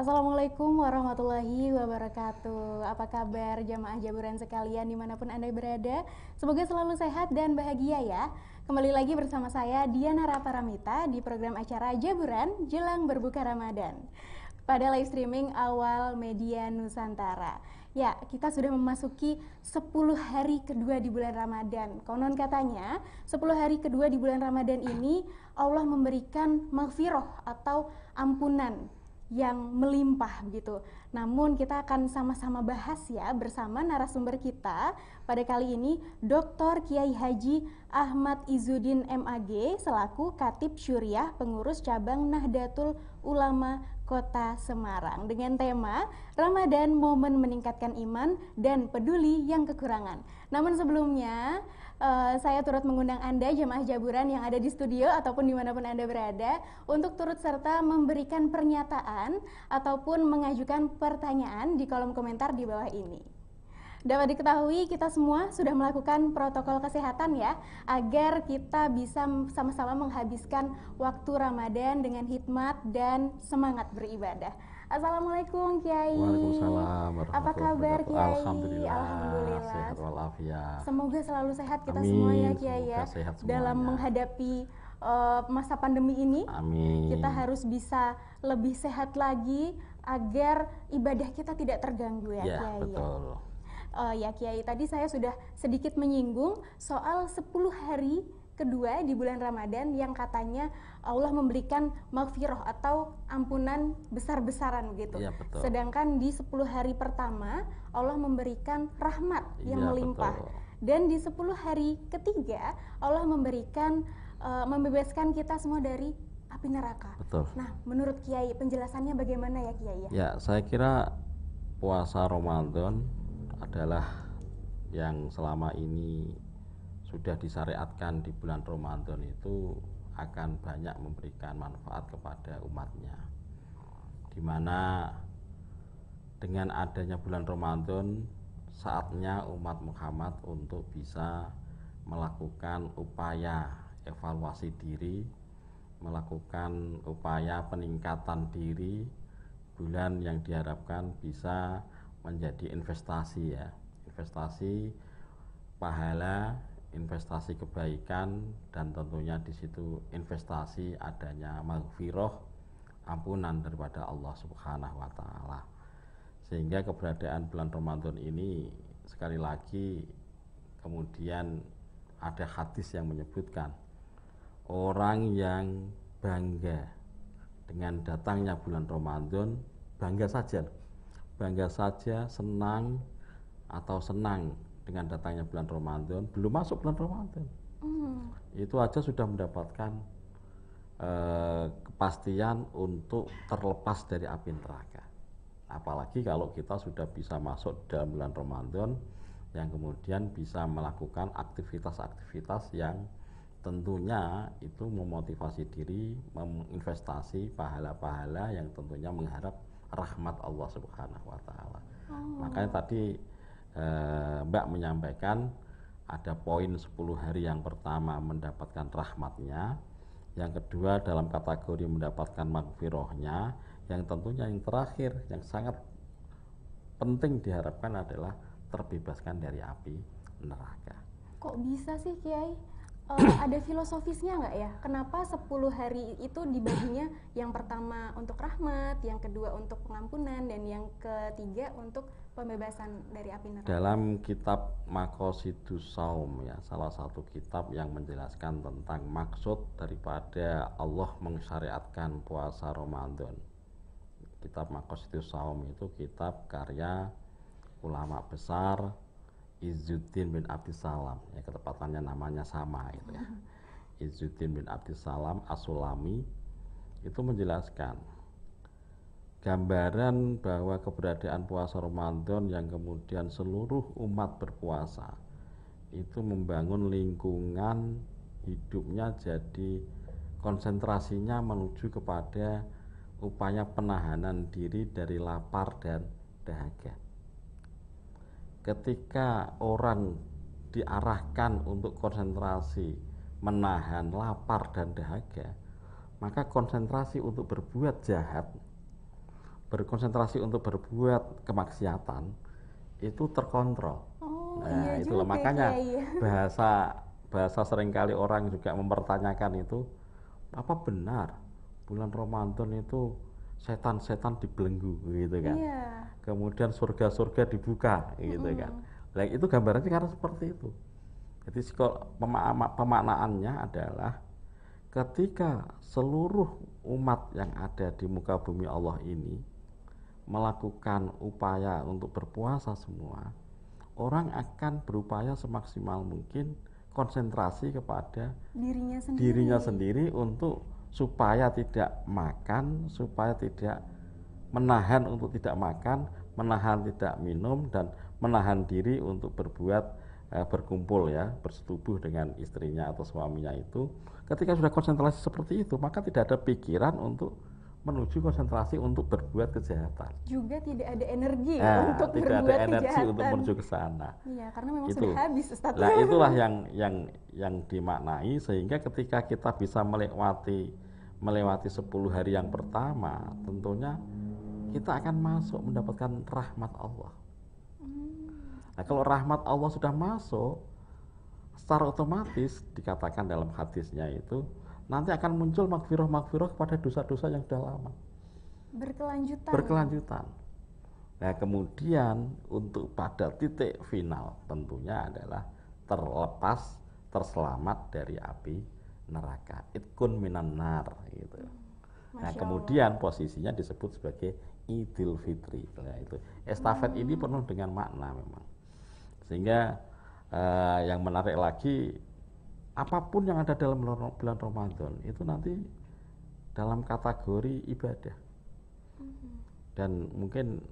Assalamualaikum warahmatullahi wabarakatuh. Apa kabar jamaah Jaburan sekalian dimanapun Anda berada? Semoga selalu sehat dan bahagia ya. Kembali lagi bersama saya Diana Raparamita di program acara Jaburan Jelang Berbuka Ramadan pada live streaming Awal Media Nusantara. Ya, kita sudah memasuki 10 hari kedua di bulan Ramadan. Konon katanya 10 hari kedua di bulan Ramadan ini Allah memberikan maghfirah atau ampunan yang melimpah begitu. Namun kita akan sama-sama bahas ya bersama narasumber kita pada kali ini Dr. Kiai Haji Ahmad Izzuddin MAG selaku Khatib Syuriah Pengurus Cabang Nahdlatul Ulama Kota Semarang dengan tema Ramadan Momen Meningkatkan Iman dan Peduli yang Kekurangan. Namun sebelumnya saya turut mengundang Anda jemaah Jaburan yang ada di studio ataupun dimanapun Anda berada untuk turut serta memberikan pernyataan ataupun mengajukan pertanyaan di kolom komentar di bawah ini. Dapat diketahui kita semua sudah melakukan protokol kesehatan ya, agar kita bisa sama-sama menghabiskan waktu Ramadan dengan hikmat dan semangat beribadah. Assalamualaikum Kiai. Waalaikumsalam warahmatullahi Apa kabar Kiai? Alhamdulillah. Sehat walafiat. Semoga selalu sehat kita Amin. semua ya Kiai ya. Dalam semuanya. menghadapi masa pandemi ini, Amin. kita harus bisa lebih sehat lagi agar ibadah kita tidak terganggu ya Kiai. Betul. Ya Kiai, tadi saya sudah sedikit menyinggung soal 10 hari kedua di bulan Ramadan yang katanya Allah memberikan maghfirah atau ampunan besar-besaran gitu. Ya, betul. Sedangkan di 10 hari pertama Allah memberikan rahmat yang Ya, melimpah. betul. Dan di 10 hari ketiga Allah memberikan membebaskan kita semua dari api neraka. Betul. Nah, menurut Kiai penjelasannya bagaimana ya Kiai? Ya, saya kira puasa Ramadan adalah yang selama ini sudah disyariatkan di bulan Ramadan itu akan banyak memberikan manfaat kepada umatnya, dimana dengan adanya bulan Ramadan saatnya umat Muhammad untuk bisa melakukan upaya evaluasi diri, melakukan upaya peningkatan diri, bulan yang diharapkan bisa menjadi investasi ya, investasi pahala, investasi kebaikan, dan tentunya di situ investasi adanya maghfirah, ampunan daripada Allah Subhanahu wa taala. Sehingga keberadaan bulan Ramadan ini sekali lagi kemudian ada hadis yang menyebutkan orang yang bangga dengan datangnya bulan Ramadan, bangga saja, senang atau senang dengan datangnya bulan Ramadan, belum masuk bulan Ramadan, itu aja sudah mendapatkan kepastian untuk terlepas dari api neraka. Apalagi kalau kita sudah bisa masuk dalam bulan Ramadan yang kemudian bisa melakukan aktivitas-aktivitas yang tentunya itu memotivasi diri, menginvestasi pahala-pahala yang tentunya mengharap rahmat Allah Subhanahu wa taala. Makanya tadi Mbak menyampaikan ada poin 10 hari yang pertama mendapatkan rahmatnya, yang kedua dalam kategori mendapatkan maghfirahnya, yang tentunya yang terakhir yang sangat penting diharapkan adalah terbebaskan dari api neraka. Kok bisa sih Kiai? Ada filosofisnya nggak ya? Kenapa 10 hari itu dibaginya yang pertama untuk rahmat, yang kedua untuk pengampunan, dan yang ketiga untuk pembebasan dari api neraka? Dalam kitab Maqasidus Shaum ya, salah satu kitab yang menjelaskan tentang maksud daripada Allah mensyariatkan puasa Ramadan. Kitab Maqasidus Shaum itu kitab karya ulama besar Izzuddin bin Abdissalam, ya ketepatannya namanya sama itu ya. Izzuddin bin Abdissalam As-Sulami itu menjelaskan gambaran bahwa keberadaan puasa Ramadan yang kemudian seluruh umat berpuasa itu membangun lingkungan hidupnya jadi konsentrasinya menuju kepada upaya penahanan diri dari lapar dan dahaga. Ketika orang diarahkan untuk konsentrasi menahan lapar dan dahaga, maka konsentrasi untuk berbuat jahat berkonsentrasi untuk berbuat kemaksiatan itu terkontrol. Oh, Nah, iya itulah juga makanya Kiai. bahasa seringkali orang juga mempertanyakan itu, apa benar bulan Ramadan itu setan-setan dibelenggu gitu kan. Iya. Kemudian surga-surga dibuka gitu kan. Nah, itu gambarannya karena seperti itu. Jadi pemaknaannya adalah ketika seluruh umat yang ada di muka bumi Allah ini melakukan upaya untuk berpuasa semua, orang akan berupaya semaksimal mungkin konsentrasi kepada dirinya sendiri untuk supaya tidak makan, supaya tidak menahan untuk tidak makan, menahan tidak minum, dan menahan diri untuk berkumpul ya, bersetubuh dengan istrinya atau suaminya itu. Ketika sudah konsentrasi seperti itu, maka tidak ada pikiran untuk menuju konsentrasi untuk berbuat kejahatan. Juga tidak ada energi Nah, untuk tidak ada berbuat energi kejahatan. untuk menuju ke sana. Iya, karena memang Gitu. sudah habis Ustaz. Nah, itulah yang dimaknai, sehingga ketika kita bisa melewati 10 hari yang pertama, tentunya kita akan masuk mendapatkan rahmat Allah. Nah, kalau rahmat Allah sudah masuk, secara otomatis dikatakan dalam hadisnya itu nanti akan muncul maghfirah kepada dosa-dosa yang sudah lama. Berkelanjutan. Nah, kemudian untuk pada titik final tentunya adalah terselamat dari api neraka. Itkun minan nar gitu. Nah, kemudian posisinya disebut sebagai Idul Fitri. Nah, itu estafet ini penuh dengan makna memang. Sehingga yang menarik lagi, apapun yang ada dalam bulan Ramadan itu nanti dalam kategori ibadah. Dan mungkin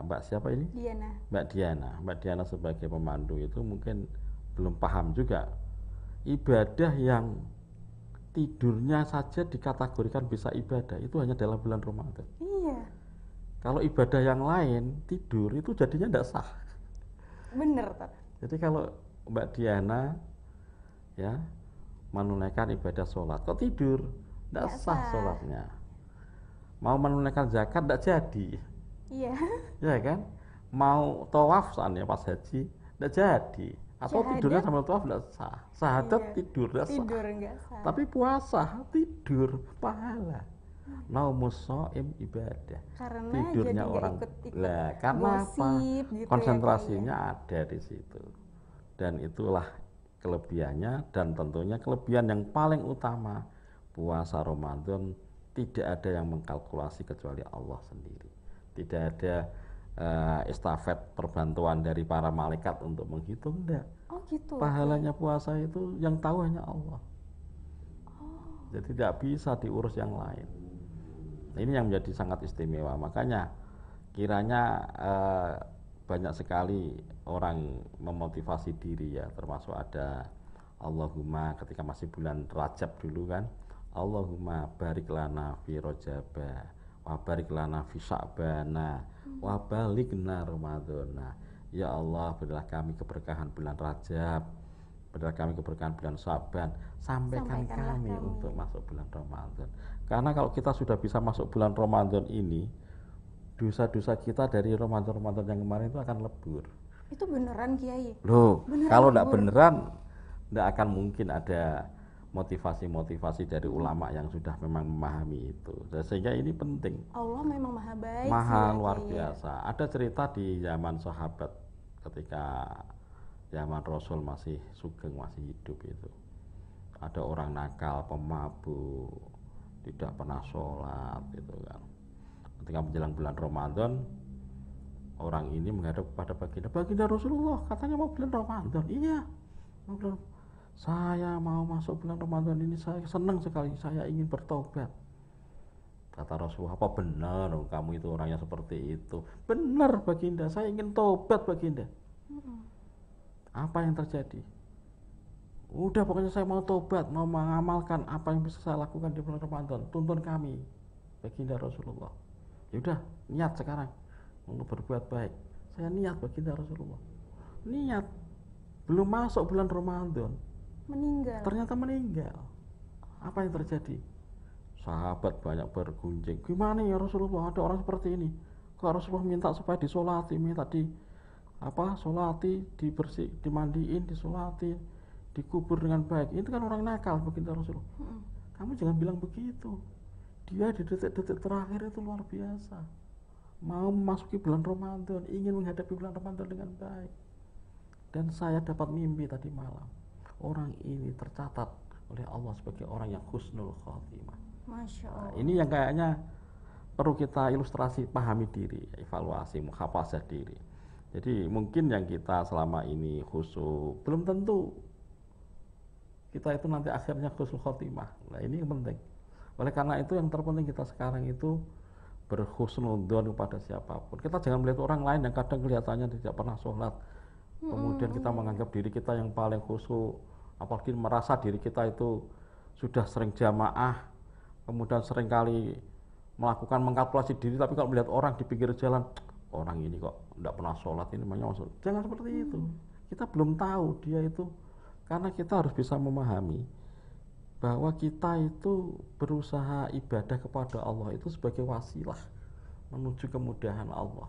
Mbak siapa ini? Diana. Mbak Diana sebagai pemandu itu mungkin belum paham juga, ibadah yang tidurnya saja dikategorikan bisa ibadah itu hanya dalam bulan Ramadan. Iya. Kalau ibadah yang lain tidur itu jadinya tidak sah. Bener, Pak. Jadi kalau Mbak Diana ya menunaikan ibadah sholat kok tidur, tidak sah sholatnya. Mau menunaikan zakat tidak jadi. Iya. Ya kan? Mau tawaf soalnya pas haji tidak jadi. Atau Syahadat, tidurnya sama tawaf tidak sah. Syahadat tidur tidak sah. Tidur enggak sah. Tapi puasa tidur pahala. Naumus shaim ibadah. Karena Tidurnya jadi orang ikut lah karena apa? gitu Konsentrasinya ada di situ. Dan itulah kelebihannya, dan tentunya kelebihan yang paling utama puasa Ramadan tidak ada yang mengkalkulasi kecuali Allah sendiri. Tidak ada estafet perbantuan dari para malaikat untuk menghitung, enggak. Oh gitu. Pahalanya puasa itu yang tahu hanya Allah. Jadi tidak bisa diurus yang lain. Ini yang menjadi sangat istimewa. Makanya kiranya banyak sekali orang memotivasi diri ya, termasuk ada Allahumma ketika masih bulan Rajab dulu kan, Allahumma barik lana fi Rajaba wa barik lana fi Sya'bana wa balighna Ramadhana. Ya Allah, berilah kami keberkahan bulan Rajab, berilah kami keberkahan bulan Sya'ban, sampaikan kami untuk masuk bulan Ramadan. Karena kalau kita sudah bisa masuk bulan Ramadan ini, dosa-dosa kita dari Ramadan yang kemarin itu akan lebur. Itu beneran Kiai? Loh, beneran kalau tidak beneran, tidak akan mungkin ada motivasi-motivasi dari ulama yang sudah memang memahami itu. Sehingga ini penting. Allah memang maha baik. Maha luar biasa. Ada cerita di zaman sahabat ketika zaman Rasul masih sugeng, masih hidup itu. Ada orang nakal, pemabuk, tidak pernah sholat gitu kan. Ketika menjelang bulan Ramadan, orang ini menghadap kepada baginda Rasulullah, katanya mau bulan Ramadan. Iya, mau bulan. Saya mau masuk bulan Ramadan ini, saya senang sekali, saya ingin bertobat. Kata Rasulullah, apa benar kamu itu orangnya seperti itu? Benar baginda, saya ingin tobat baginda. Apa yang terjadi? Udah pokoknya saya mau tobat, mau mengamalkan apa yang bisa saya lakukan di bulan Ramadan. Tuntun kami, baginda Rasulullah. Ya udah, niat sekarang untuk berbuat baik. Saya niat baginda Rasulullah. Niat. Belum masuk bulan Ramadan, meninggal. Ternyata meninggal. Apa yang terjadi? Sahabat banyak bergunjing. Gimana ya Rasulullah, ada orang seperti ini? Kok Rasulullah minta supaya disolati, minta di apa solati, dibersih, dimandiin, disolati, dikubur dengan baik. Itu kan orang nakal begitu Rasulullah. Kamu jangan bilang begitu. Dia di detik-detik terakhir itu luar biasa. Mau memasuki bulan Ramadan, ingin menghadapi bulan Ramadan dengan baik. Dan saya dapat mimpi tadi malam. Orang ini tercatat oleh Allah sebagai orang yang husnul khotimah. Masya Allah. Nah, ini yang kayaknya perlu kita ilustrasi, pahami diri, evaluasi, muhafazah diri. Jadi mungkin yang kita selama ini khusyuk, belum tentu kita itu nanti akhirnya husnul khotimah. Nah ini yang penting. Oleh karena itu yang terpenting kita sekarang itu berhusnudzon kepada siapapun. Kita jangan melihat orang lain yang kadang kelihatannya tidak pernah sholat, kemudian kita menganggap diri kita yang paling khusyuk, apalagi merasa diri kita itu sudah sering jamaah, kemudian sering kali melakukan mengkalkulasi diri, tapi kalau melihat orang di pinggir jalan, orang ini kok tidak pernah sholat, ini namanya masuk. Jangan seperti itu. Kita belum tahu dia itu, karena kita harus bisa memahami bahwa kita itu berusaha ibadah kepada Allah itu sebagai wasilah menuju kemudahan Allah.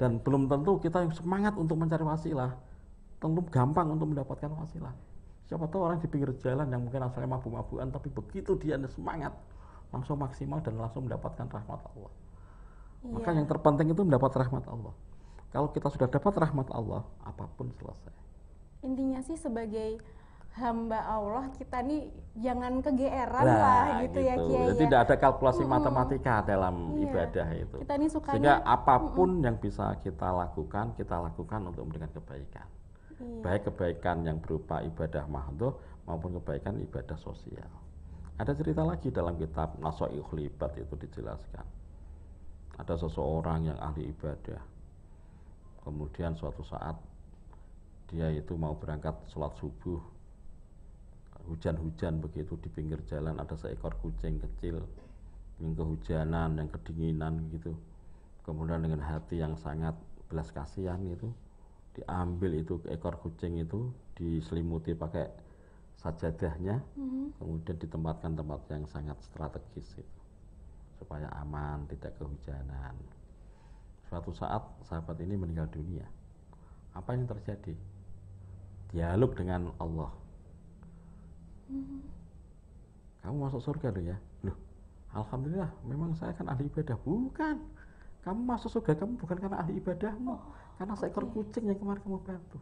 Dan belum tentu kita yang semangat untuk mencari wasilah, tentu gampang untuk mendapatkan wasilah. Siapa tahu orang di pinggir jalan yang mungkin asalnya mabuk-mabukan, tapi begitu dia semangat, langsung maksimal dan langsung mendapatkan rahmat Allah. Maka yang terpenting itu mendapat rahmat Allah. Kalau kita sudah dapat rahmat Allah, apapun selesai. Intinya sih sebagai hamba Allah kita nih jangan kegeeran lah gitu ya Kiai. Jadi tidak ada kalkulasi matematika dalam ibadah itu. Kita nih sukanya, sehingga apapun yang bisa kita lakukan untuk memberikan kebaikan. Baik kebaikan yang berupa ibadah mahdhah maupun kebaikan ibadah sosial. Ada cerita lagi dalam kitab Nashaikhul Ibad itu dijelaskan. Ada seseorang yang ahli ibadah. Kemudian suatu saat dia itu mau berangkat sholat subuh. Hujan-hujan begitu, di pinggir jalan ada seekor kucing kecil yang kehujanan, yang kedinginan gitu. Kemudian dengan hati yang sangat belas kasihan gitu, diambil itu ekor kucing itu, diselimuti pakai sajadahnya, kemudian ditempatkan tempat yang sangat strategis itu, supaya aman, tidak kehujanan. Suatu saat sahabat ini meninggal dunia. Apa yang terjadi? Dialog dengan Allah. Kamu masuk surga loh ya. Loh, alhamdulillah, memang saya kan ahli ibadah. Bukan, kamu masuk surga kamu bukan karena ahli ibadahmu, karena seekor kucing yang kemarin kamu bantu.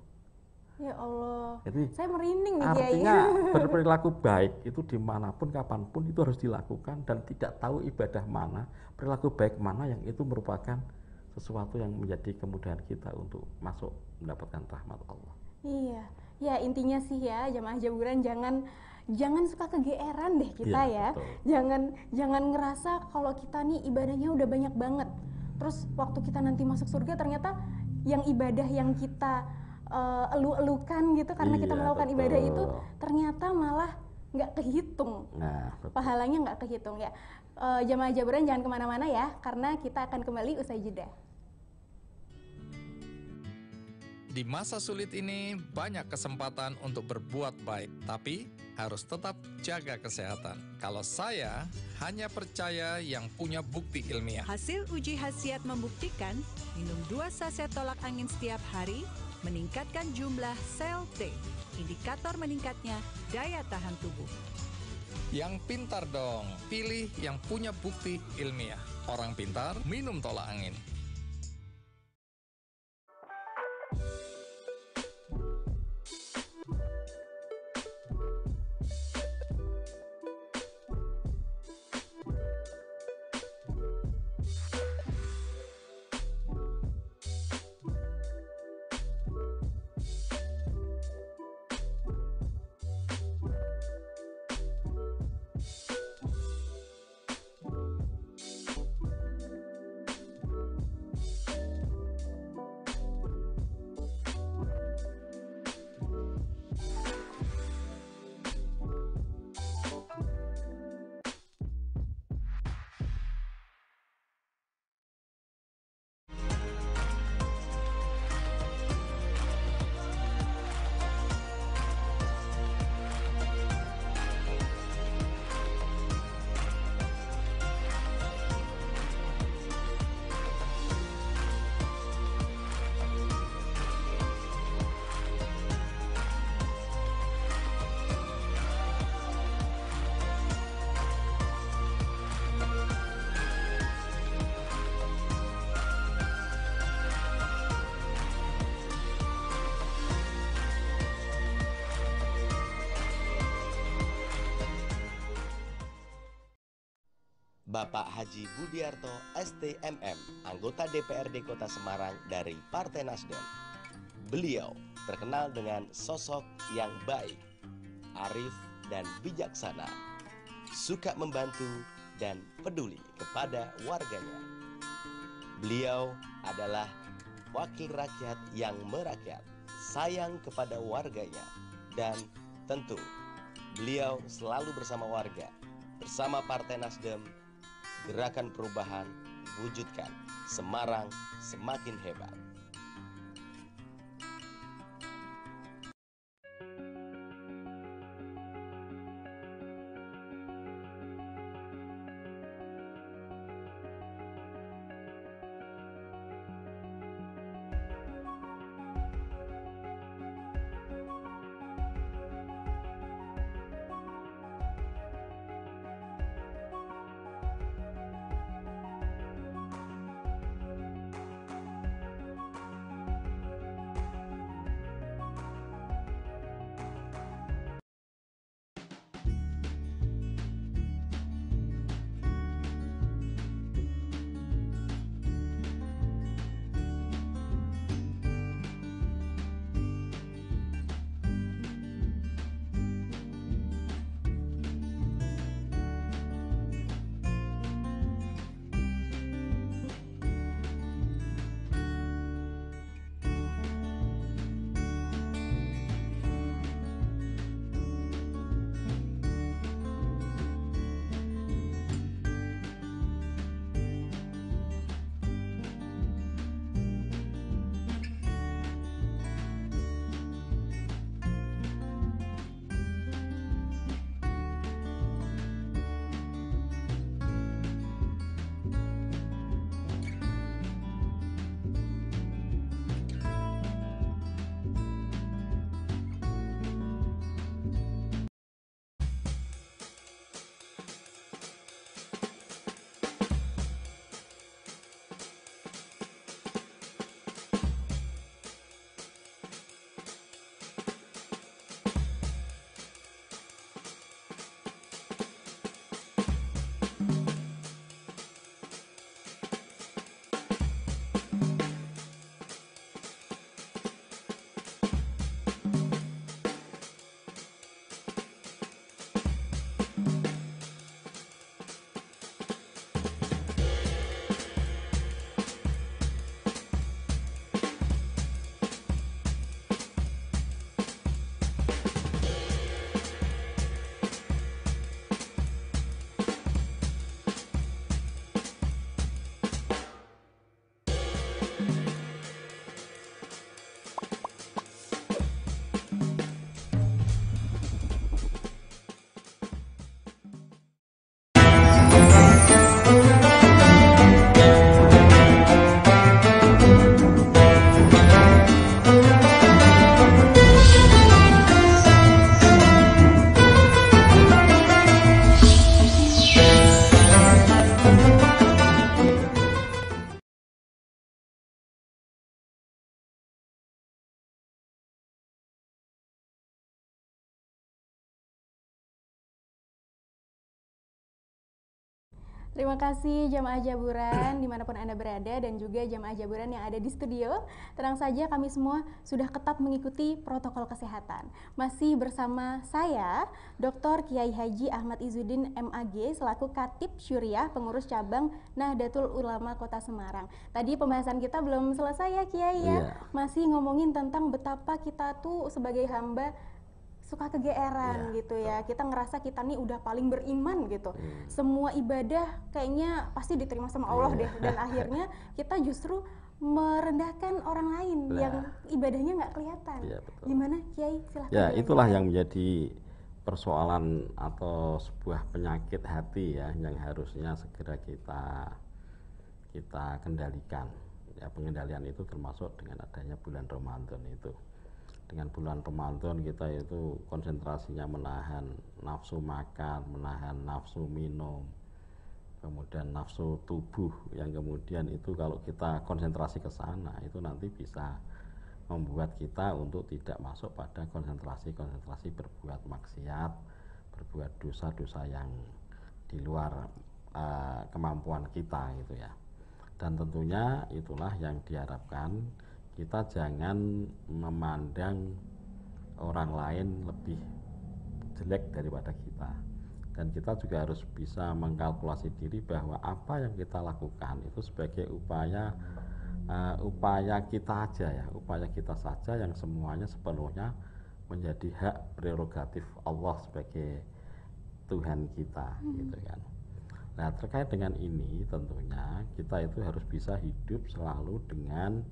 Ya Allah. Jadi saya merinding nih Kiai. Artinya berperilaku baik itu dimanapun kapanpun itu harus dilakukan, dan tidak tahu ibadah mana, perilaku baik mana yang itu merupakan sesuatu yang menjadi kemudahan kita untuk masuk mendapatkan rahmat Allah. Iya, ya intinya sih ya jamaah jaburan jangan suka kegeeran deh kita ya. Jangan ngerasa kalau kita nih ibadahnya udah banyak banget. Terus waktu kita nanti masuk surga ternyata yang ibadah yang kita elu-elukan gitu karena kita melakukan ibadah itu ternyata malah nggak kehitung. Nah, pahalanya nggak kehitung ya. Jamaah jaburan jangan kemana-mana ya, karena kita akan kembali usai jeda. Di masa sulit ini banyak kesempatan untuk berbuat baik, tapi harus tetap jaga kesehatan. Kalau saya hanya percaya yang punya bukti ilmiah. Hasil uji khasiat membuktikan minum 2 saset tolak angin setiap hari meningkatkan jumlah sel T, indikator meningkatnya daya tahan tubuh. Yang pintar dong, pilih yang punya bukti ilmiah. Orang pintar minum tolak angin. Bapak Haji Budiarto STMM, anggota DPRD Kota Semarang dari Partai Nasdem. Beliau terkenal dengan sosok yang baik, arif dan bijaksana, suka membantu dan peduli kepada warganya. Beliau adalah wakil rakyat yang merakyat, sayang kepada warganya, dan tentu beliau selalu bersama warga, bersama Partai Nasdem. Gerakan perubahan, wujudkan Semarang semakin hebat. Terima kasih jamaah Jaburan dimanapun Anda berada dan juga jamaah Jaburan yang ada di studio. Tenang saja, kami semua sudah ketat mengikuti protokol kesehatan. Masih bersama saya, Dr. Kiai Haji Ahmad Izzuddin MAG selaku Khatib Syuriah Pengurus Cabang Nahdlatul Ulama Kota Semarang. Tadi pembahasan kita belum selesai ya Kiai ya, masih ngomongin tentang betapa kita tuh sebagai hamba suka kegeeran gitu ya. Kita ngerasa kita nih udah paling beriman gitu. Semua ibadah kayaknya pasti diterima sama Allah deh. Dan akhirnya kita justru merendahkan orang lain yang ibadahnya nggak kelihatan. Gimana Kiai? Silahkan. Ya, itulah yang menjadi persoalan atau sebuah penyakit hati ya yang harusnya segera kita kendalikan. Ya, pengendalian itu termasuk dengan adanya bulan Ramadan itu. Dengan bulan Ramadan kita itu konsentrasinya menahan nafsu makan, menahan nafsu minum, kemudian nafsu tubuh yang kemudian itu kalau kita konsentrasi ke sana itu nanti bisa membuat kita untuk tidak masuk pada konsentrasi berbuat maksiat, berbuat dosa-dosa yang di luar kemampuan kita gitu ya. Dan tentunya itulah yang diharapkan, kita jangan memandang orang lain lebih jelek daripada kita, dan kita juga harus bisa mengkalkulasi diri bahwa apa yang kita lakukan itu sebagai upaya kita aja ya, upaya kita saja yang semuanya sepenuhnya menjadi hak prerogatif Allah sebagai Tuhan kita gitu kan. Nah, terkait dengan ini tentunya kita itu harus bisa hidup selalu dengan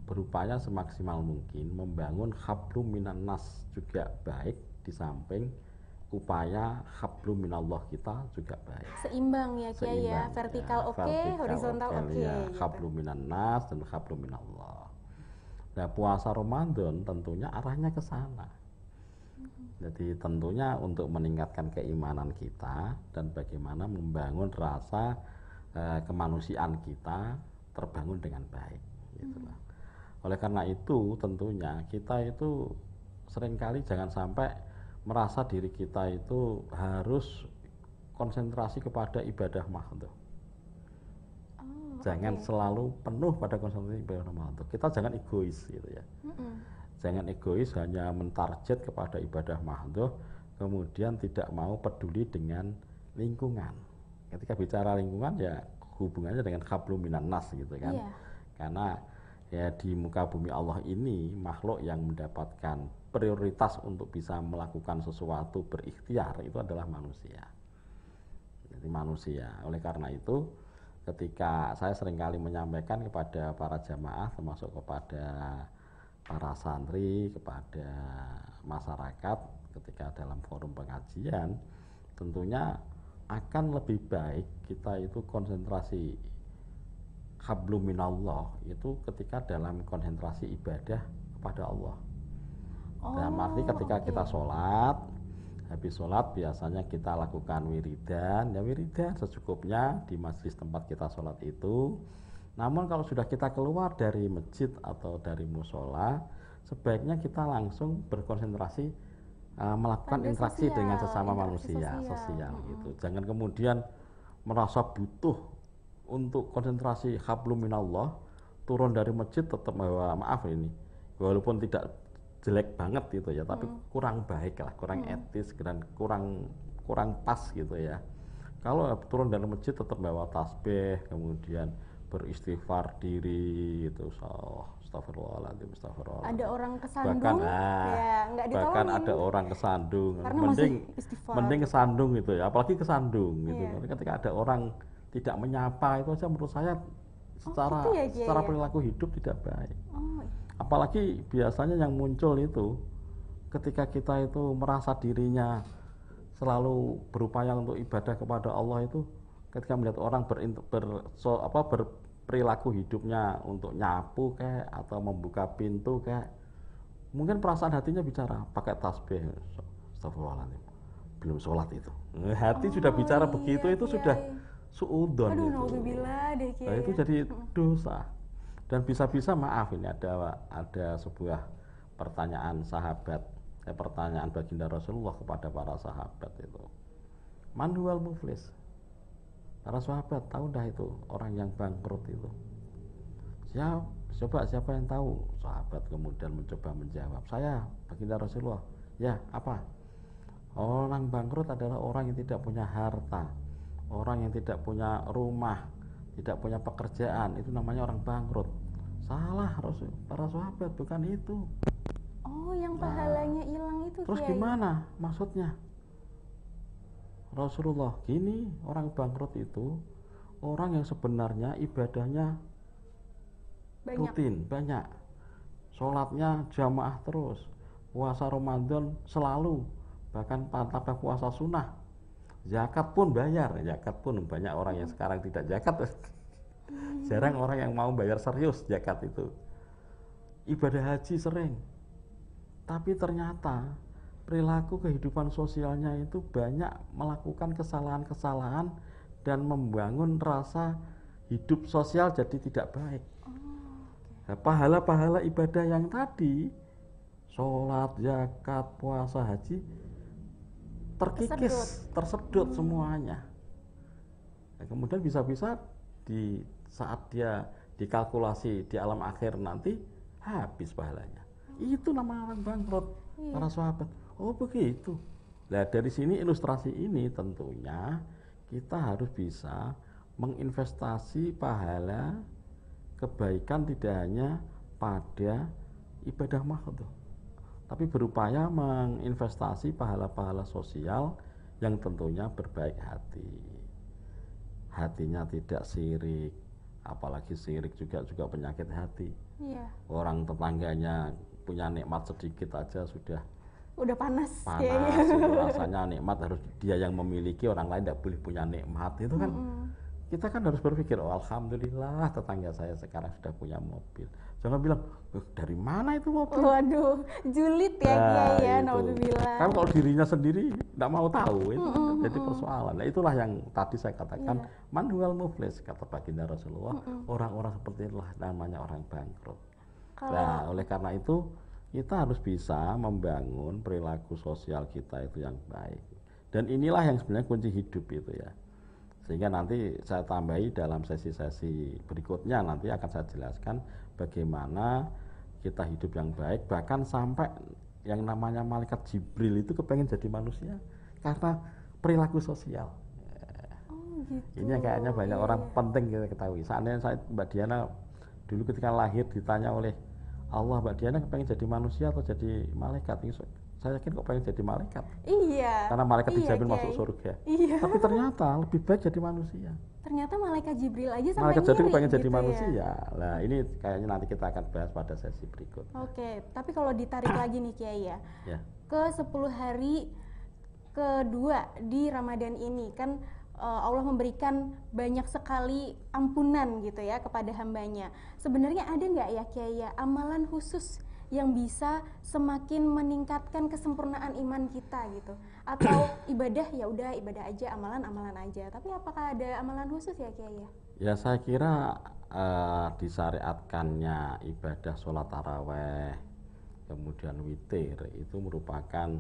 berupaya semaksimal mungkin membangun hablum minan nas juga baik, di samping upaya hablum minallah kita juga baik. Seimbang ya Kiai ya, vertikal oke, horizontal oke. Ya, gitu. hablum minan nas dan hablum minallah. Nah, puasa Ramadan tentunya arahnya ke sana. Jadi tentunya untuk meningkatkan keimanan kita dan bagaimana membangun rasa kemanusiaan kita terbangun dengan baik gitu lah. Oleh karena itu tentunya kita itu seringkali jangan sampai merasa diri kita itu harus konsentrasi kepada ibadah mahdhah. Jangan selalu penuh pada konsentrasi ibadah mahdhah. Kita jangan egois gitu ya. Jangan egois hanya mentarget kepada ibadah mahdhah, kemudian tidak mau peduli dengan lingkungan. Ketika bicara lingkungan ya hubungannya dengan hablum minan nas gitu kan. Karena ya di muka bumi Allah ini makhluk yang mendapatkan prioritas untuk bisa melakukan sesuatu berikhtiar itu adalah manusia. Jadi manusia. Oleh karena itu ketika saya seringkali menyampaikan kepada para jamaah termasuk kepada para santri, kepada masyarakat ketika dalam forum pengajian, tentunya akan lebih baik kita itu konsentrasi hablum minallah itu ketika dalam konsentrasi ibadah kepada Allah. Dalam arti ketika kita sholat, habis sholat biasanya kita lakukan wiridan, ya wiridan secukupnya di majelis tempat kita sholat itu. Namun kalau sudah kita keluar dari masjid atau dari musola, sebaiknya kita langsung berkonsentrasi melakukan interaksi dengan sesama manusia, sosial gitu. Jangan kemudian merasa butuh untuk konsentrasi hablum minallah, turun dari masjid tetap bahwa maaf ini, walaupun tidak jelek banget gitu ya, tapi kurang baik lah, kurang etis dan kurang pas gitu ya. Kalau turun dari masjid tetap bawa tasbih, kemudian beristighfar diri itu, astagfirullahaladzim, astagfirullahaladzim. Ada orang kesandung, ya nggak ditolongin. Bahkan ada orang kesandung, mending kesandung itu ya, apalagi kesandung gitu. Ketika ada orang tidak menyapa itu aja menurut saya secara perilaku hidup tidak baik. Apalagi biasanya yang muncul itu ketika kita itu merasa dirinya selalu berupaya untuk ibadah kepada Allah itu, ketika melihat orang berperilaku hidupnya untuk nyapu kayak atau membuka pintu kayak, mungkin perasaan hatinya bicara pakai tasbih, astagfirullahaladzim, belum sholat itu. Hati sudah bicara begitu itu sudah suudon itu. Nah, itu jadi dosa. Dan bisa-bisa maaf ini ada sebuah pertanyaan pertanyaan baginda Rasulullah kepada para sahabat itu. Man huwal muflis? Para sahabat tahu dah itu orang yang bangkrut itu. Siapa yang tahu? Sahabat kemudian mencoba menjawab, saya baginda Rasulullah. Ya, apa? Orang bangkrut adalah orang yang tidak punya harta, orang yang tidak punya rumah, tidak punya pekerjaan, itu namanya orang bangkrut. Salah para sahabat, bukan itu. Oh, yang pahalanya hilang itu. Terus gimana maksudnya? Rasulullah, gini, orang bangkrut itu orang yang sebenarnya ibadahnya rutin, banyak, sholatnya jamaah terus, puasa Ramadan selalu, bahkan tambah puasa sunnah, zakat pun bayar, banyak orang yang sekarang tidak zakat. Jarang orang yang mau bayar serius zakat itu. Ibadah haji sering, tapi ternyata perilaku kehidupan sosialnya itu banyak melakukan kesalahan-kesalahan dan membangun rasa hidup sosial jadi tidak baik. Nah, pahala-pahala ibadah yang tadi, sholat, zakat, puasa, haji, terkikis, tersedot semuanya. Nah, kemudian bisa-bisa di saat dia dikalkulasi di alam akhir nanti habis pahalanya. Itu nama orang bangkrut, para sahabat. Oh begitu. Nah dari sini ilustrasi ini tentunya kita harus bisa menginvestasi pahala kebaikan tidak hanya pada ibadah mahdoh, tapi berupaya menginvestasi pahala-pahala sosial yang tentunya berbaik hati. Hatinya tidak sirik, apalagi sirik juga penyakit hati. Iya. Orang tetangganya punya nikmat sedikit aja sudah panas panas itu rasanya nikmat harus dia yang memiliki, orang lain tidak boleh punya nikmat itu kan. Kita kan harus berpikir, oh alhamdulillah tetangga saya sekarang sudah punya mobil. Jangan bilang, dari mana itu mobil? Waduh, julid ya Kiai ya, naudzubillah. Kan kalau dirinya sendiri tidak mau tahu itu jadi persoalan. Nah itulah yang tadi saya katakan, manual muflis kata baginda Rasulullah, orang-orang seperti itulah namanya orang bangkrut. Nah oleh karena itu kita harus bisa membangun perilaku sosial kita itu yang baik. Dan inilah yang sebenarnya kunci hidup itu ya. Sehingga nanti saya tambahi dalam sesi-sesi berikutnya, nanti akan saya jelaskan bagaimana kita hidup yang baik, bahkan sampai yang namanya malaikat Jibril itu kepengen jadi manusia karena perilaku sosial. Gitu. Ini yang kayaknya banyak orang penting kita ketahui. Seandainya saya, Mbak Diana dulu ketika lahir ditanya oleh Allah, Mbak Diana kepengen jadi manusia atau jadi malaikat? Saya yakin kok pengen jadi malaikat. Iya. Karena malaikat dijamin masuk surga. Iya. Tapi ternyata lebih baik jadi manusia. Ternyata malaikat Jibril aja sampai malaikat jadi pengen gitu jadi manusia. Ya? Nah ini kayaknya nanti kita akan bahas pada sesi berikut. Oke, tapi kalau ditarik lagi nih Kiai ya, ke 10 hari kedua di Ramadan ini kan Allah memberikan banyak sekali ampunan gitu ya kepada hambanya. Sebenarnya ada nggak ya Kiai ya amalan khusus yang bisa semakin meningkatkan kesempurnaan iman kita gitu, atau ibadah ya udah ibadah aja, amalan aja, tapi apakah ada amalan khusus ya Kiai ya? Ya saya kira disyariatkannya ibadah sholat taraweh kemudian witir itu merupakan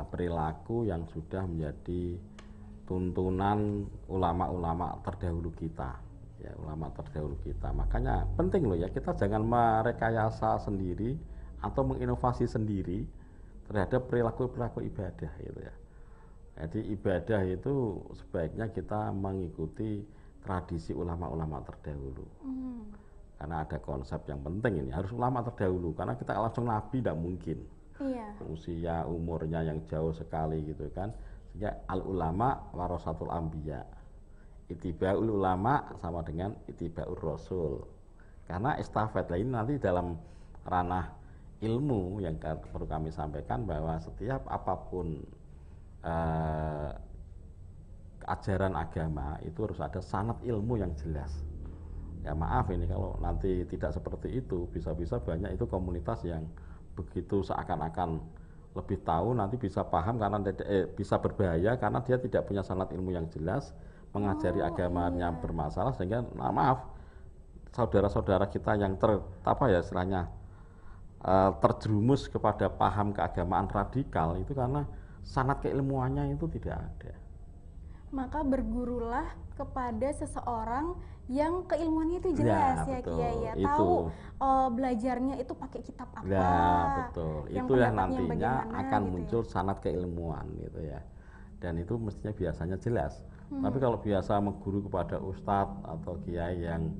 perilaku yang sudah menjadi tuntunan ulama-ulama terdahulu kita. Ya, ulama terdahulu kita. Makanya penting loh ya, kita jangan merekayasa sendiri atau menginovasi sendiri terhadap perilaku-perilaku ibadah gitu ya. Jadi ibadah itu sebaiknya kita mengikuti tradisi ulama-ulama terdahulu. Karena ada konsep yang penting ini, harus ulama terdahulu, karena kita langsung nabi tidak mungkin. Iya. Usia umurnya yang jauh sekali gitu kan. Sehingga al ulama warasatul anbiya. Itiba'ul ulama sama dengan itiba'ur rasul. Karena estafet lain nanti dalam ranah ilmu yang perlu kami sampaikan bahwa setiap apapun ajaran agama itu harus ada sanad ilmu yang jelas. Ya maaf ini kalau nanti tidak seperti itu, bisa-bisa banyak itu komunitas yang begitu seakan-akan lebih tahu, nanti bisa paham karena bisa berbahaya karena dia tidak punya sanad ilmu yang jelas, mengajari agamanya bermasalah, sehingga maaf saudara-saudara kita yang istilahnya terjerumus kepada paham keagamaan radikal itu karena sanad keilmuannya itu tidak ada. Maka bergurulah kepada seseorang yang keilmuannya itu jelas ya Kiai ya, tahu belajarnya itu pakai kitab apa. Ya betul, itu yang nantinya akan gitu muncul sanad keilmuan gitu ya. Dan itu mestinya biasanya jelas. Tapi kalau biasa mengguru kepada ustadz atau kiai yang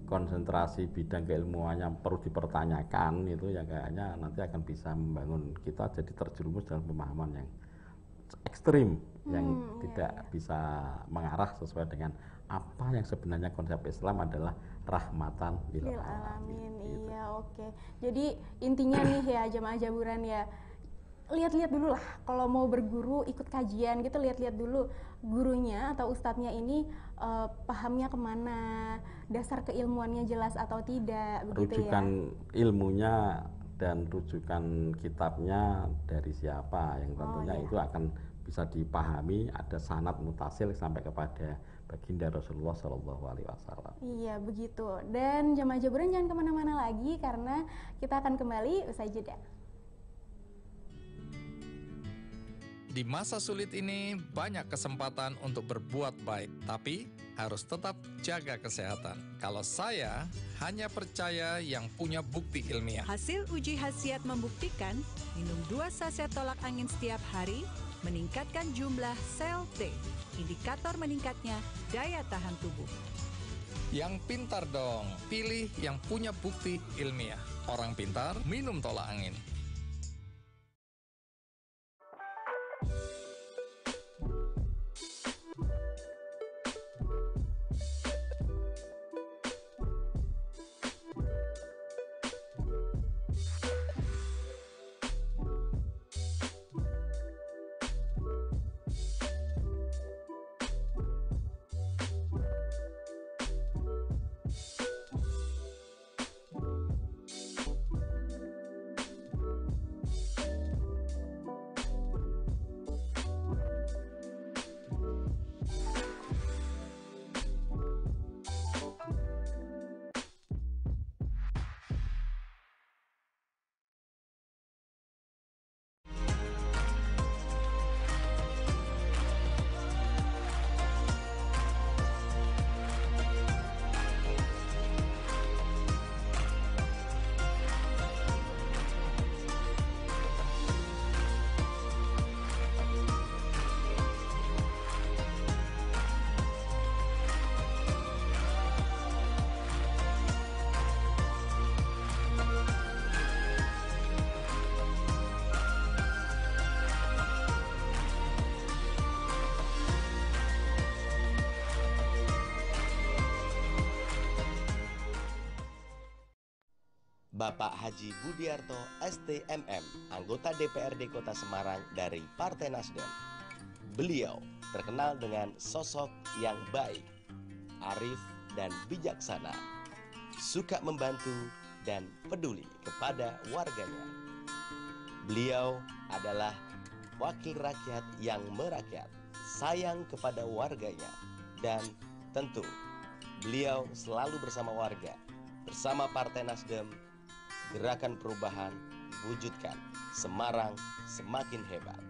konsentrasi bidang keilmuannya perlu dipertanyakan, itu ya kayaknya nanti akan bisa membangun kita jadi terjerumus dalam pemahaman yang ekstrim, yang tidak bisa mengarah sesuai dengan apa yang sebenarnya konsep Islam adalah rahmatan lil alamin. Gitu. Iya, oke. Jadi intinya nih ya jamaah jaburan ya, lihat-lihat dulu lah kalau mau berguru, ikut kajian gitu, lihat-lihat dulu gurunya atau ustadznya ini pahamnya kemana, dasar keilmuannya jelas atau tidak, begitu rujukan ilmunya dan rujukan kitabnya dari siapa yang tentunya itu akan bisa dipahami, ada sanad mutasil sampai kepada baginda Rasulullah Shallallahu Alaihi Wasallam. Iya begitu. Dan jamaah jaburan jangan kemana-mana lagi karena kita akan kembali usai jeda. Di masa sulit ini, banyak kesempatan untuk berbuat baik, tapi harus tetap jaga kesehatan. Kalau saya hanya percaya yang punya bukti ilmiah. Hasil uji khasiat membuktikan minum 2 saset tolak angin setiap hari meningkatkan jumlah sel T, indikator meningkatnya daya tahan tubuh. Yang pintar dong, pilih yang punya bukti ilmiah. Orang pintar minum tolak angin. Bapak Haji Budiarto STMM, anggota DPRD Kota Semarang dari Partai Nasdem. Beliau terkenal dengan sosok yang baik, arif dan bijaksana, suka membantu dan peduli kepada warganya. Beliau adalah wakil rakyat yang merakyat, sayang kepada warganya, dan tentu beliau selalu bersama warga, bersama Partai Nasdem. Gerakan perubahan, wujudkan Semarang semakin hebat.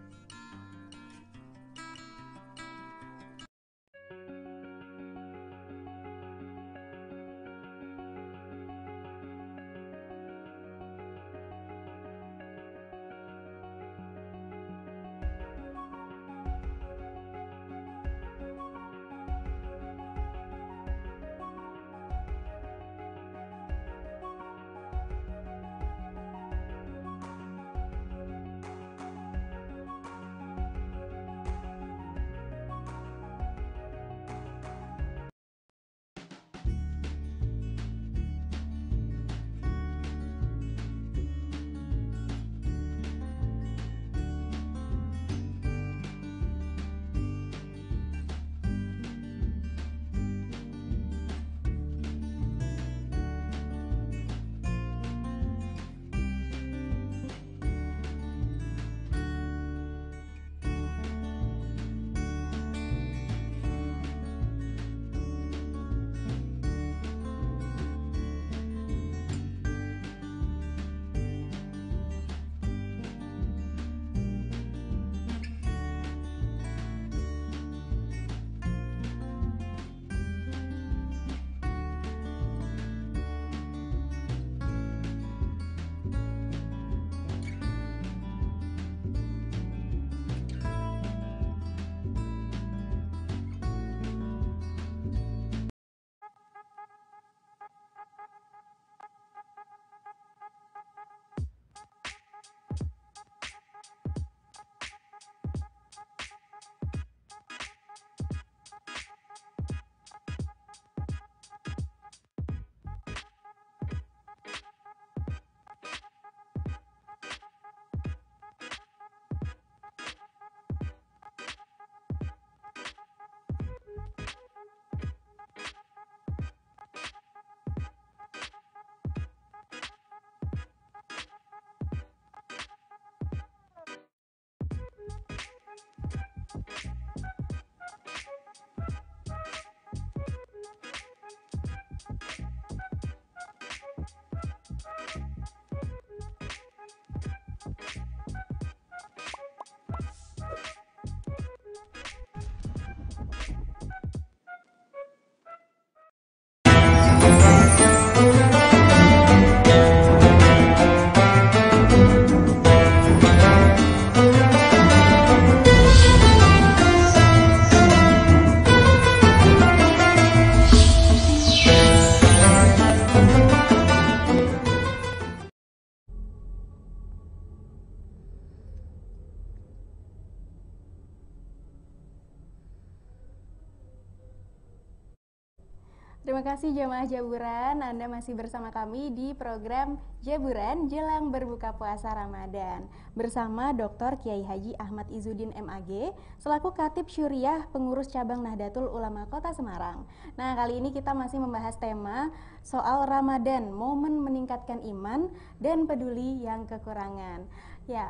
Terima kasih jamaah Jaburan, Anda masih bersama kami di program Jaburan Jelang Berbuka Puasa Ramadan bersama Dr. Kiai Haji Ahmad Izzuddin MAG selaku Khatib Syuriah Pengurus Cabang Nahdlatul Ulama Kota Semarang. Nah, kali ini kita masih membahas tema soal Ramadan, momen meningkatkan iman dan peduli yang kekurangan. Ya,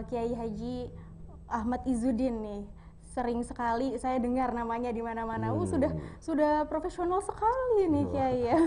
Kiai Haji Ahmad Izzuddin nih, sering sekali saya dengar namanya di mana-mana. Sudah profesional sekali nih Kiai ya.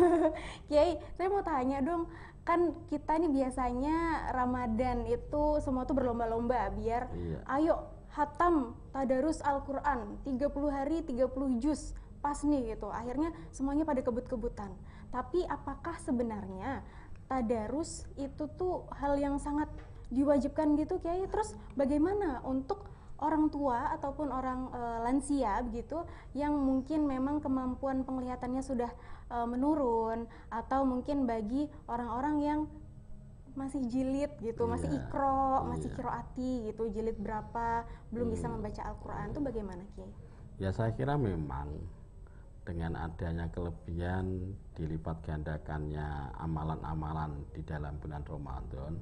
Kiai, saya mau tanya dong, kan kita nih biasanya Ramadan itu semua tuh berlomba-lomba biar ayo hatam tadarus Al-Qur'an 30 hari 30 juz pas nih gitu. Akhirnya semuanya pada kebut-kebutan. Tapi apakah sebenarnya tadarus itu tuh hal yang sangat diwajibkan gitu Kiai? Terus bagaimana untuk orang tua ataupun orang lansia begitu yang mungkin memang kemampuan penglihatannya sudah menurun, atau mungkin bagi orang-orang yang masih jilid gitu, masih ikro, masih kiroati gitu, jilid berapa, belum bisa membaca Al-Qur'an, itu bagaimana Kiai? Ya, saya kira memang dengan adanya kelebihan dilipat gandakannya amalan-amalan di dalam bulan Ramadan,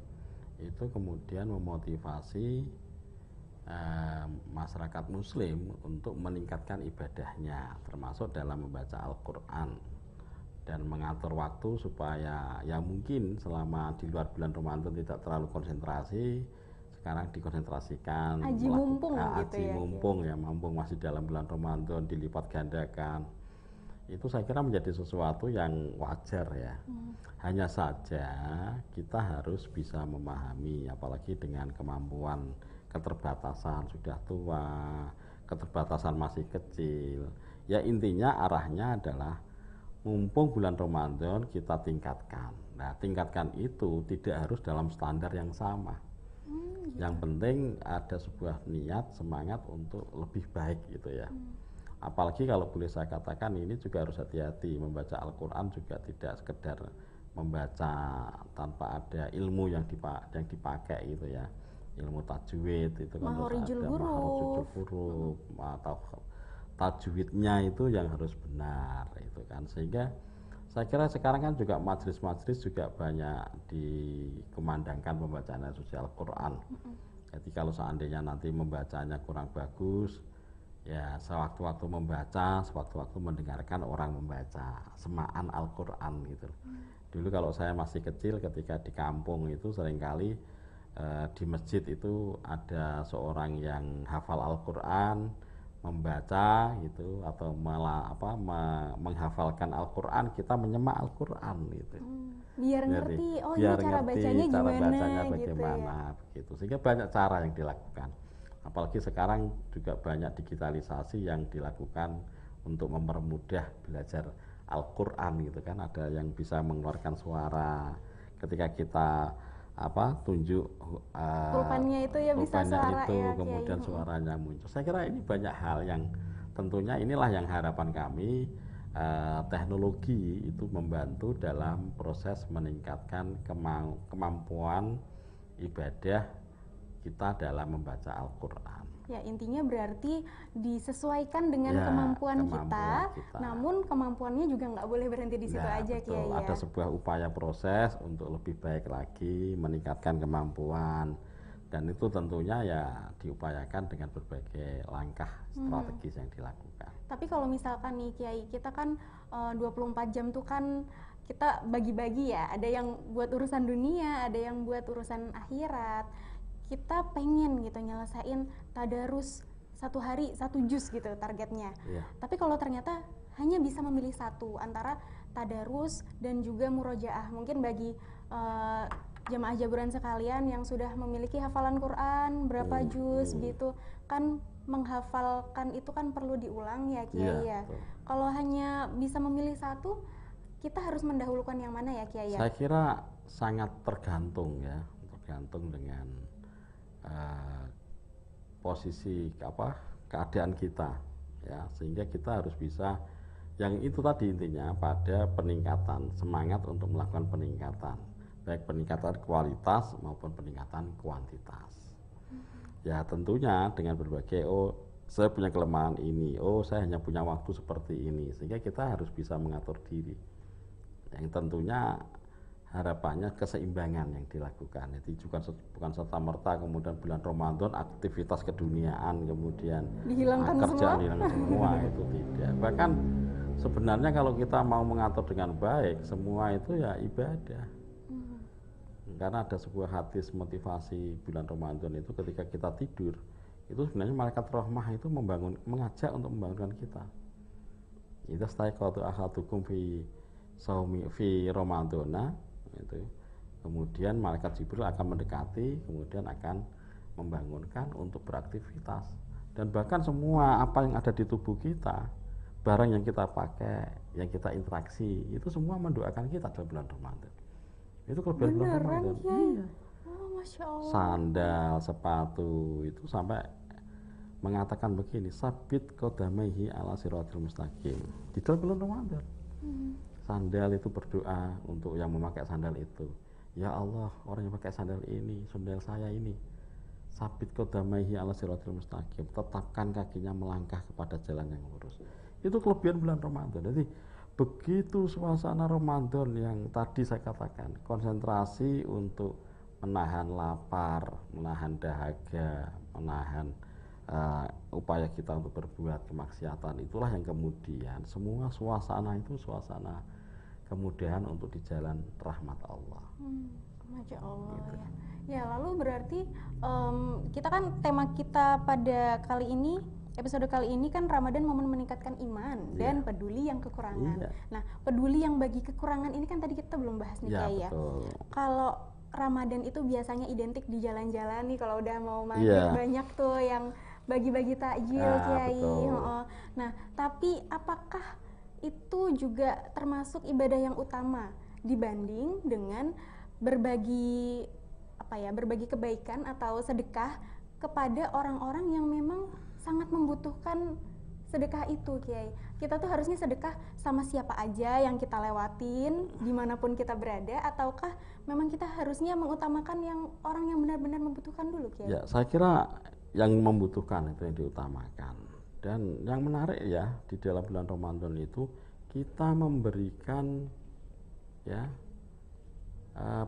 itu kemudian memotivasi masyarakat muslim untuk meningkatkan ibadahnya, termasuk dalam membaca Al-Qur'an dan mengatur waktu supaya ya mungkin selama di luar bulan Ramadan tidak terlalu konsentrasi, sekarang dikonsentrasikan Aji mumpung gitu ya, mumpung masih dalam bulan Ramadan dilipat gandakan. Itu saya kira menjadi sesuatu yang wajar ya. Hanya saja kita harus bisa memahami, apalagi dengan kemampuan keterbatasan sudah tua, keterbatasan masih kecil. Ya intinya arahnya adalah mumpung bulan Ramadan kita tingkatkan. Nah, tingkatkan itu tidak harus dalam standar yang sama. Yang penting ada sebuah niat, semangat untuk lebih baik gitu ya. Apalagi kalau boleh saya katakan, ini juga harus hati-hati, membaca Al-Qur'an juga tidak sekedar membaca tanpa ada ilmu yang dipakai gitu ya. Ilmu tajwid itu kan harus ada mahorijul huruf atau tajwidnya itu yang harus benar itu kan. Sehingga saya kira sekarang kan juga majelis-majelis juga banyak dikumandangkan pembacaan suci Al-Qur'an. Jadi kalau seandainya nanti membacanya kurang bagus, ya sewaktu-waktu membaca, sewaktu-waktu mendengarkan orang membaca semaan Al-Qur'an gitu. Dulu kalau saya masih kecil ketika di kampung itu seringkali di masjid itu ada seorang yang hafal Al-Qur'an, membaca gitu, atau malah menghafalkan Al-Qur'an, kita menyemak Al-Qur'an gitu. Biar ngerti, biar cara bacanya bagaimana gitu ya. Begitu. Sehingga banyak cara yang dilakukan. Apalagi sekarang juga banyak digitalisasi yang dilakukan untuk mempermudah belajar Al-Qur'an gitu kan. Ada yang bisa mengeluarkan suara ketika kita tunjuk pulpennya itu ya, bisa suara itu, ya, kemudian suaranya muncul. Saya kira ini banyak hal yang tentunya inilah yang harapan kami, teknologi itu membantu dalam proses meningkatkan kemampuan ibadah kita dalam membaca Al-Qur'an. Ya, intinya berarti disesuaikan dengan kemampuan kita, namun kemampuannya juga nggak boleh berhenti di situ aja Kiai ya. Ada sebuah upaya proses untuk lebih baik lagi, meningkatkan kemampuan, dan itu tentunya ya diupayakan dengan berbagai langkah strategis yang dilakukan. Tapi kalau misalkan nih Kiai, kita kan 24 jam tuh kan kita bagi-bagi ya, ada yang buat urusan dunia, ada yang buat urusan akhirat. Kita pengen gitu nyelesain tadarus 1 hari 1 juz gitu targetnya. Tapi kalau ternyata hanya bisa memilih satu antara tadarus dan juga murojaah, mungkin bagi jamaah Jaburan sekalian yang sudah memiliki hafalan Quran berapa juz gitu kan, menghafalkan itu kan perlu diulang ya Kiai ya. Kalau hanya bisa memilih satu, kita harus mendahulukan yang mana ya Kiai ya? Saya kira sangat tergantung ya, tergantung dengan posisi keadaan kita ya, sehingga kita harus bisa yang itu tadi intinya pada peningkatan semangat untuk melakukan peningkatan, baik peningkatan kualitas maupun peningkatan kuantitas. Ya tentunya dengan berbagai saya punya kelemahan ini, oh saya hanya punya waktu seperti ini, sehingga kita harus bisa mengatur diri. Yang tentunya harapannya keseimbangan yang dilakukan. Jadi bukan serta merta kemudian bulan Ramadan aktivitas keduniaan kemudian Dihilangkan kerjaan semua? dihilangkan semua, itu tidak. Bahkan sebenarnya kalau kita mau mengatur dengan baik, semua itu ya ibadah. Karena ada sebuah hadis motivasi bulan Ramadan itu ketika kita tidur, itu sebenarnya malaikat rahmah itu mengajak untuk membangunkan kita. Idza staiqadha ahadukum fi Ramadana, itu kemudian malaikat Jibril akan mendekati, kemudian akan membangunkan untuk beraktivitas. Dan bahkan semua apa yang ada di tubuh kita, barang yang kita pakai, yang kita interaksi, itu semua mendoakan kita dalam bulan Ramadan. Itu kelebihan bulan Beneran, Ramadan. Kiai? Iya. Oh, Masya Allah. Sandal, sepatu itu sampai mengatakan begini, sabit qadamaihi ala siratal mustaqim. Di dalam bulan Ramadan. Sandal itu berdoa untuk yang memakai sandal itu. Ya Allah, orang yang pakai sandal ini, sandal saya ini, sabit qadamaihi ala siratal mustaqim. Tetapkan kakinya melangkah kepada jalan yang lurus. Itu kelebihan bulan Ramadan. Jadi begitu suasana Ramadan yang tadi saya katakan, konsentrasi untuk menahan lapar, menahan dahaga, menahan upaya kita untuk berbuat kemaksiatan, itulah yang kemudian semua suasana itu suasana kemudahan untuk di jalan rahmat Allah. Masya Allah ya. Ya, lalu berarti kita kan tema kita pada kali ini, episode kali ini kan Ramadan momen meningkatkan iman dan peduli yang kekurangan. Iya. Nah, peduli yang bagi kekurangan ini kan tadi kita belum bahas nih, Kiai ya. Betul. Kalau Ramadan itu biasanya identik di jalan-jalan nih, kalau udah mau maghrib banyak tuh yang bagi-bagi takjil, Kiai. Betul. Nah, tapi apakah itu juga termasuk ibadah yang utama dibanding dengan berbagi kebaikan atau sedekah kepada orang-orang yang memang sangat membutuhkan sedekah itu, Kiai? Kita tuh harusnya sedekah sama siapa aja yang kita lewatin, dimanapun kita berada, ataukah memang kita harusnya mengutamakan yang orang yang benar-benar membutuhkan dulu, Kiai? Ya, saya kira yang membutuhkan itu yang diutamakan. Dan yang menarik ya, di dalam bulan Ramadan itu kita memberikan ya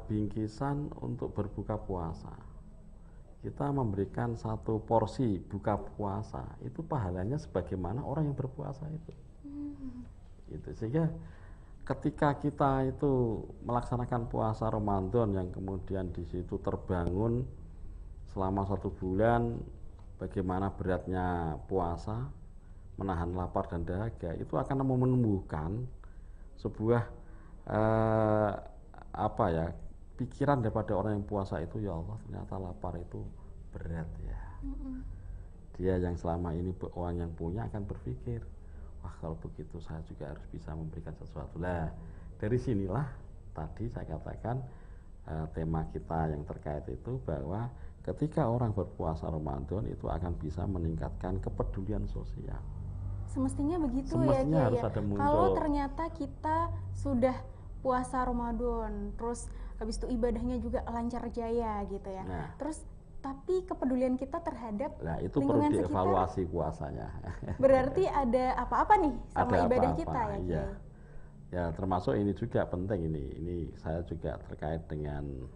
bingkisan untuk berbuka puasa. Kita memberikan satu porsi buka puasa, itu pahalanya sebagaimana orang yang berpuasa itu. Gitu. Sehingga ketika kita itu melaksanakan puasa Ramadan yang kemudian di situ terbangun selama 1 bulan, bagaimana beratnya puasa, menahan lapar dan dahaga, itu akan menumbuhkan sebuah pikiran daripada orang yang puasa itu, ya Allah, ternyata lapar itu berat ya. Dia yang selama ini orang yang punya akan berpikir, wah kalau begitu saya juga harus bisa memberikan sesuatu. Lah, dari sinilah tadi saya katakan tema kita yang terkait itu, bahwa ketika orang berpuasa Ramadan itu akan bisa meningkatkan kepedulian sosial. Semestinya begitu. Semestinya ya, harus ya. ada muncul. Kalau ternyata kita sudah puasa Ramadan, terus habis itu ibadahnya juga lancar jaya gitu ya. Nah, terus tapi kepedulian kita terhadap itu perlu lingkungan dievaluasi puasanya. Berarti ada apa-apa nih sama Ada ibadah apa-apa, kita ya, iya. Kiai? Ya, termasuk ini juga penting ini saya juga terkait dengan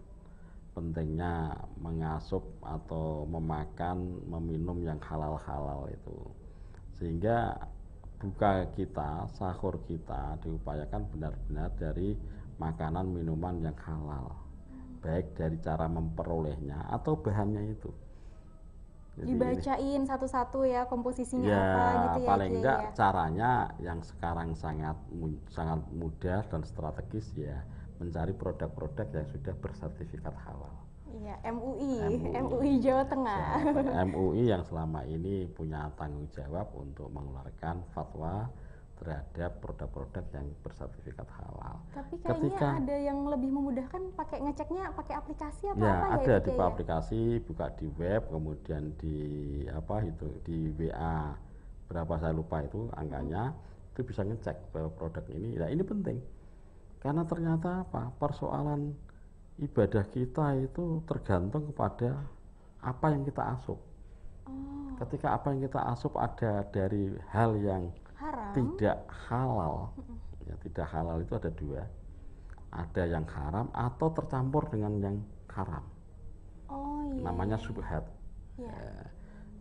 pentingnya mengasup atau memakan, meminum yang halal-halal itu. Sehingga buka kita, sahur kita diupayakan benar-benar dari makanan minuman yang halal, baik dari cara memperolehnya atau bahannya itu. Jadi Dibacain satu-satu ya komposisinya ya, apa gitu ya, paling Kiai, enggak ya? caranya yang sekarang sangat mudah dan strategis ya, mencari produk-produk yang sudah bersertifikat halal. Iya, MUI Jawa Tengah. MUI yang selama ini punya tanggung jawab untuk mengeluarkan fatwa terhadap produk-produk yang bersertifikat halal. Tapi kayaknya ada yang lebih memudahkan ngeceknya pakai aplikasi atau ya, apa ya? ada di Kiai, ya? aplikasi, buka di web, kemudian di di WA berapa saya lupa itu angkanya, itu bisa ngecek bahwa produk ini. Nah, ini penting. Karena ternyata persoalan ibadah kita itu tergantung kepada apa yang kita asup. Oh, Ketika apa yang kita asup ada dari hal yang haram. tidak halal, ya tidak halal itu ada dua, ada yang haram atau tercampur dengan yang haram, Oh iya. namanya syubhat. Iya. Ya,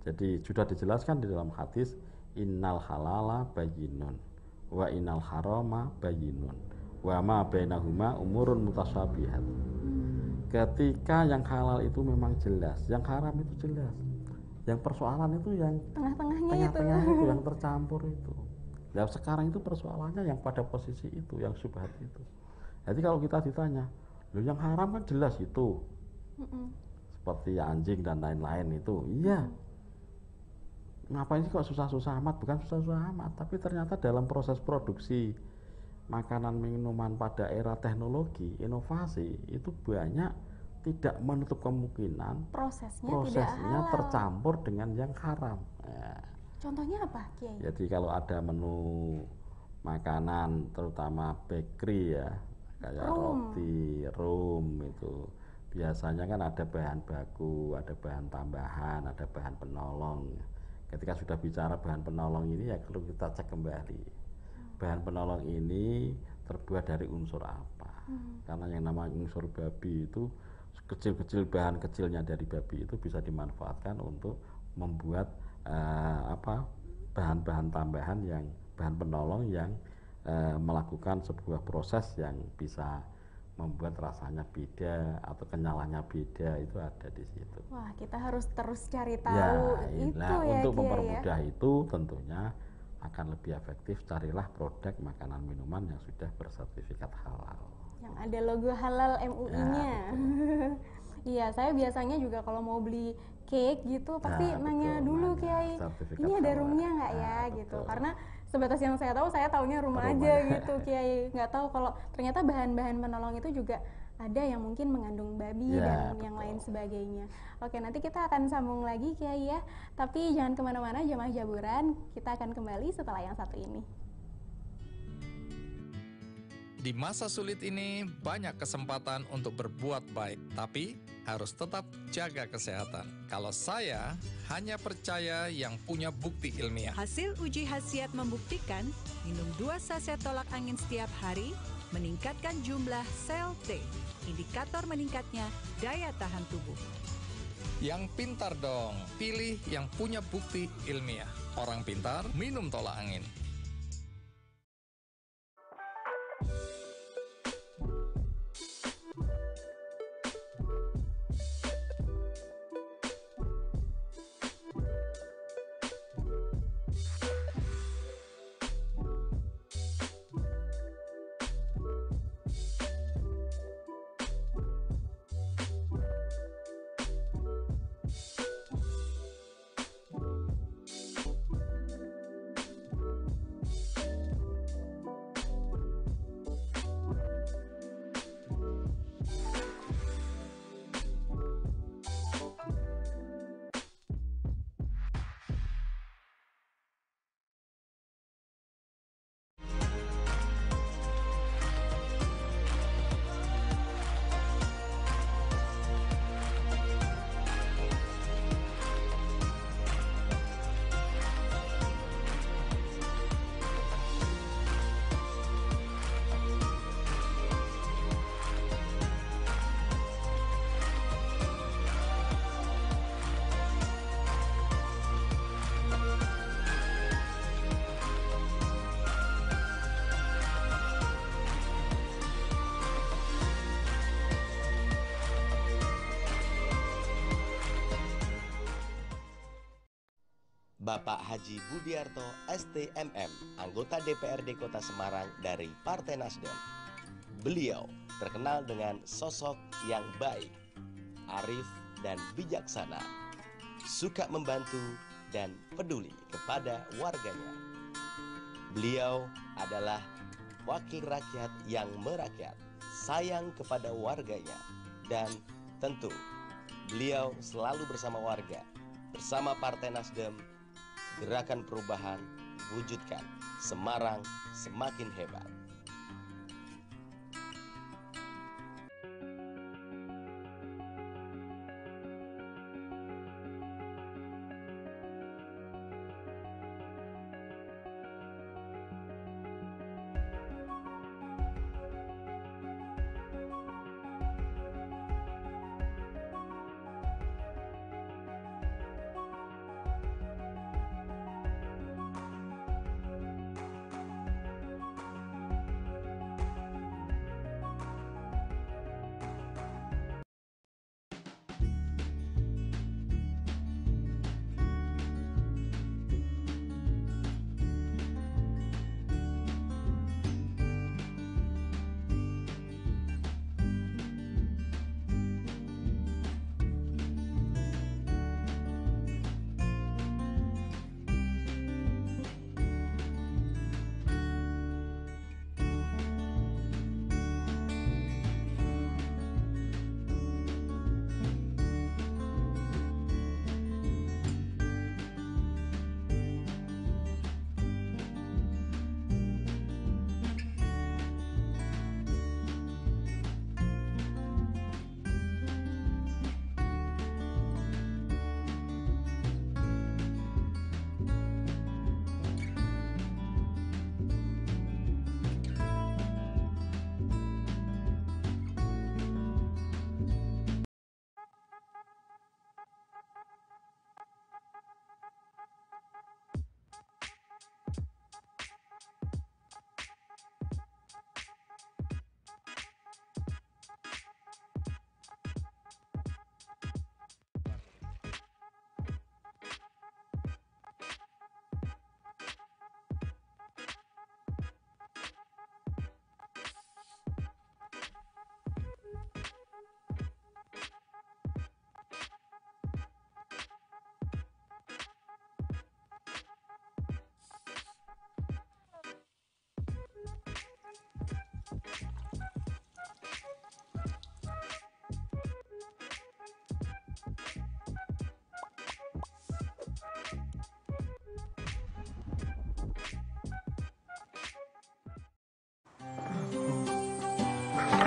jadi sudah dijelaskan di dalam hadis, innal halala bayyinun wa innal harama bayyinun wa ma bainahuma umurun mutasyabihat. Ketika yang halal itu memang jelas, yang haram itu jelas. Yang persoalan itu yang Tengah-tengahnya itu. tengah-tengah itu, yang tercampur itu. Nah, sekarang itu persoalannya yang pada posisi itu, yang syubhat itu. Jadi kalau kita ditanya, loh yang haram kan jelas itu, Mm-mm. seperti anjing dan lain-lain itu, iya. Ngapain sih kok susah-susah amat? Bukan susah-susah amat, tapi ternyata dalam proses produksi makanan minuman pada era teknologi, inovasi itu banyak tidak menutup kemungkinan Prosesnya, tidak prosesnya halal. tercampur dengan yang haram. Ya. Contohnya apa, Kiai? Jadi kalau ada menu makanan terutama bakery ya, kayak Rum. roti, rum itu biasanya kan ada bahan baku, ada bahan tambahan, ada bahan penolong. Ketika sudah bicara bahan penolong ini ya perlu kita cek kembali. Bahan penolong ini terbuat dari unsur apa? Karena yang namanya unsur babi itu kecil-kecil, bahan kecilnya dari babi itu bisa dimanfaatkan untuk membuat bahan-bahan tambahan yang bahan penolong yang melakukan sebuah proses yang bisa membuat rasanya beda atau kenyalannya beda, itu ada di situ. Wah, kita harus terus cari Ya, tahu itu nah, ya, untuk Kiai ya. mempermudah itu tentunya akan lebih efektif carilah produk makanan minuman yang sudah bersertifikat halal. Yang ada logo halal MUI-nya. Ya, Iya, saya biasanya juga kalau mau beli cake gitu pasti Ya, nanya betul, dulu, nanya Kiai, sertifikat ini ada halal. roomnya nggak Nah, ya gitu. betul. Karena sebatas yang saya tahu, saya taunya room aja Rumahnya. gitu, Kiai. Nggak tahu kalau ternyata bahan-bahan penolong itu juga ada yang mungkin mengandung babi Ya, dan yang betul. lain sebagainya. Oke, nanti kita akan sambung lagi, Kiai ya. Tapi jangan kemana-mana, jamaah jaburan. Kita akan kembali setelah yang satu ini. Di masa sulit ini banyak kesempatan untuk berbuat baik, tapi harus tetap jaga kesehatan. Kalau saya hanya percaya yang punya bukti ilmiah. Hasil uji khasiat membuktikan minum 2 saset tolak angin setiap hari meningkatkan jumlah sel T, indikator meningkatnya daya tahan tubuh. Yang pintar dong, pilih yang punya bukti ilmiah. Orang pintar minum tolak angin. Bapak Haji Budiarto STMM, anggota DPRD Kota Semarang dari Partai Nasdem. Beliau terkenal dengan sosok yang baik, arif dan bijaksana, suka membantu dan peduli kepada warganya. Beliau adalah wakil rakyat yang merakyat, sayang kepada warganya, dan tentu beliau selalu bersama warga, bersama Partai Nasdem. Gerakan perubahan, wujudkan Semarang semakin hebat.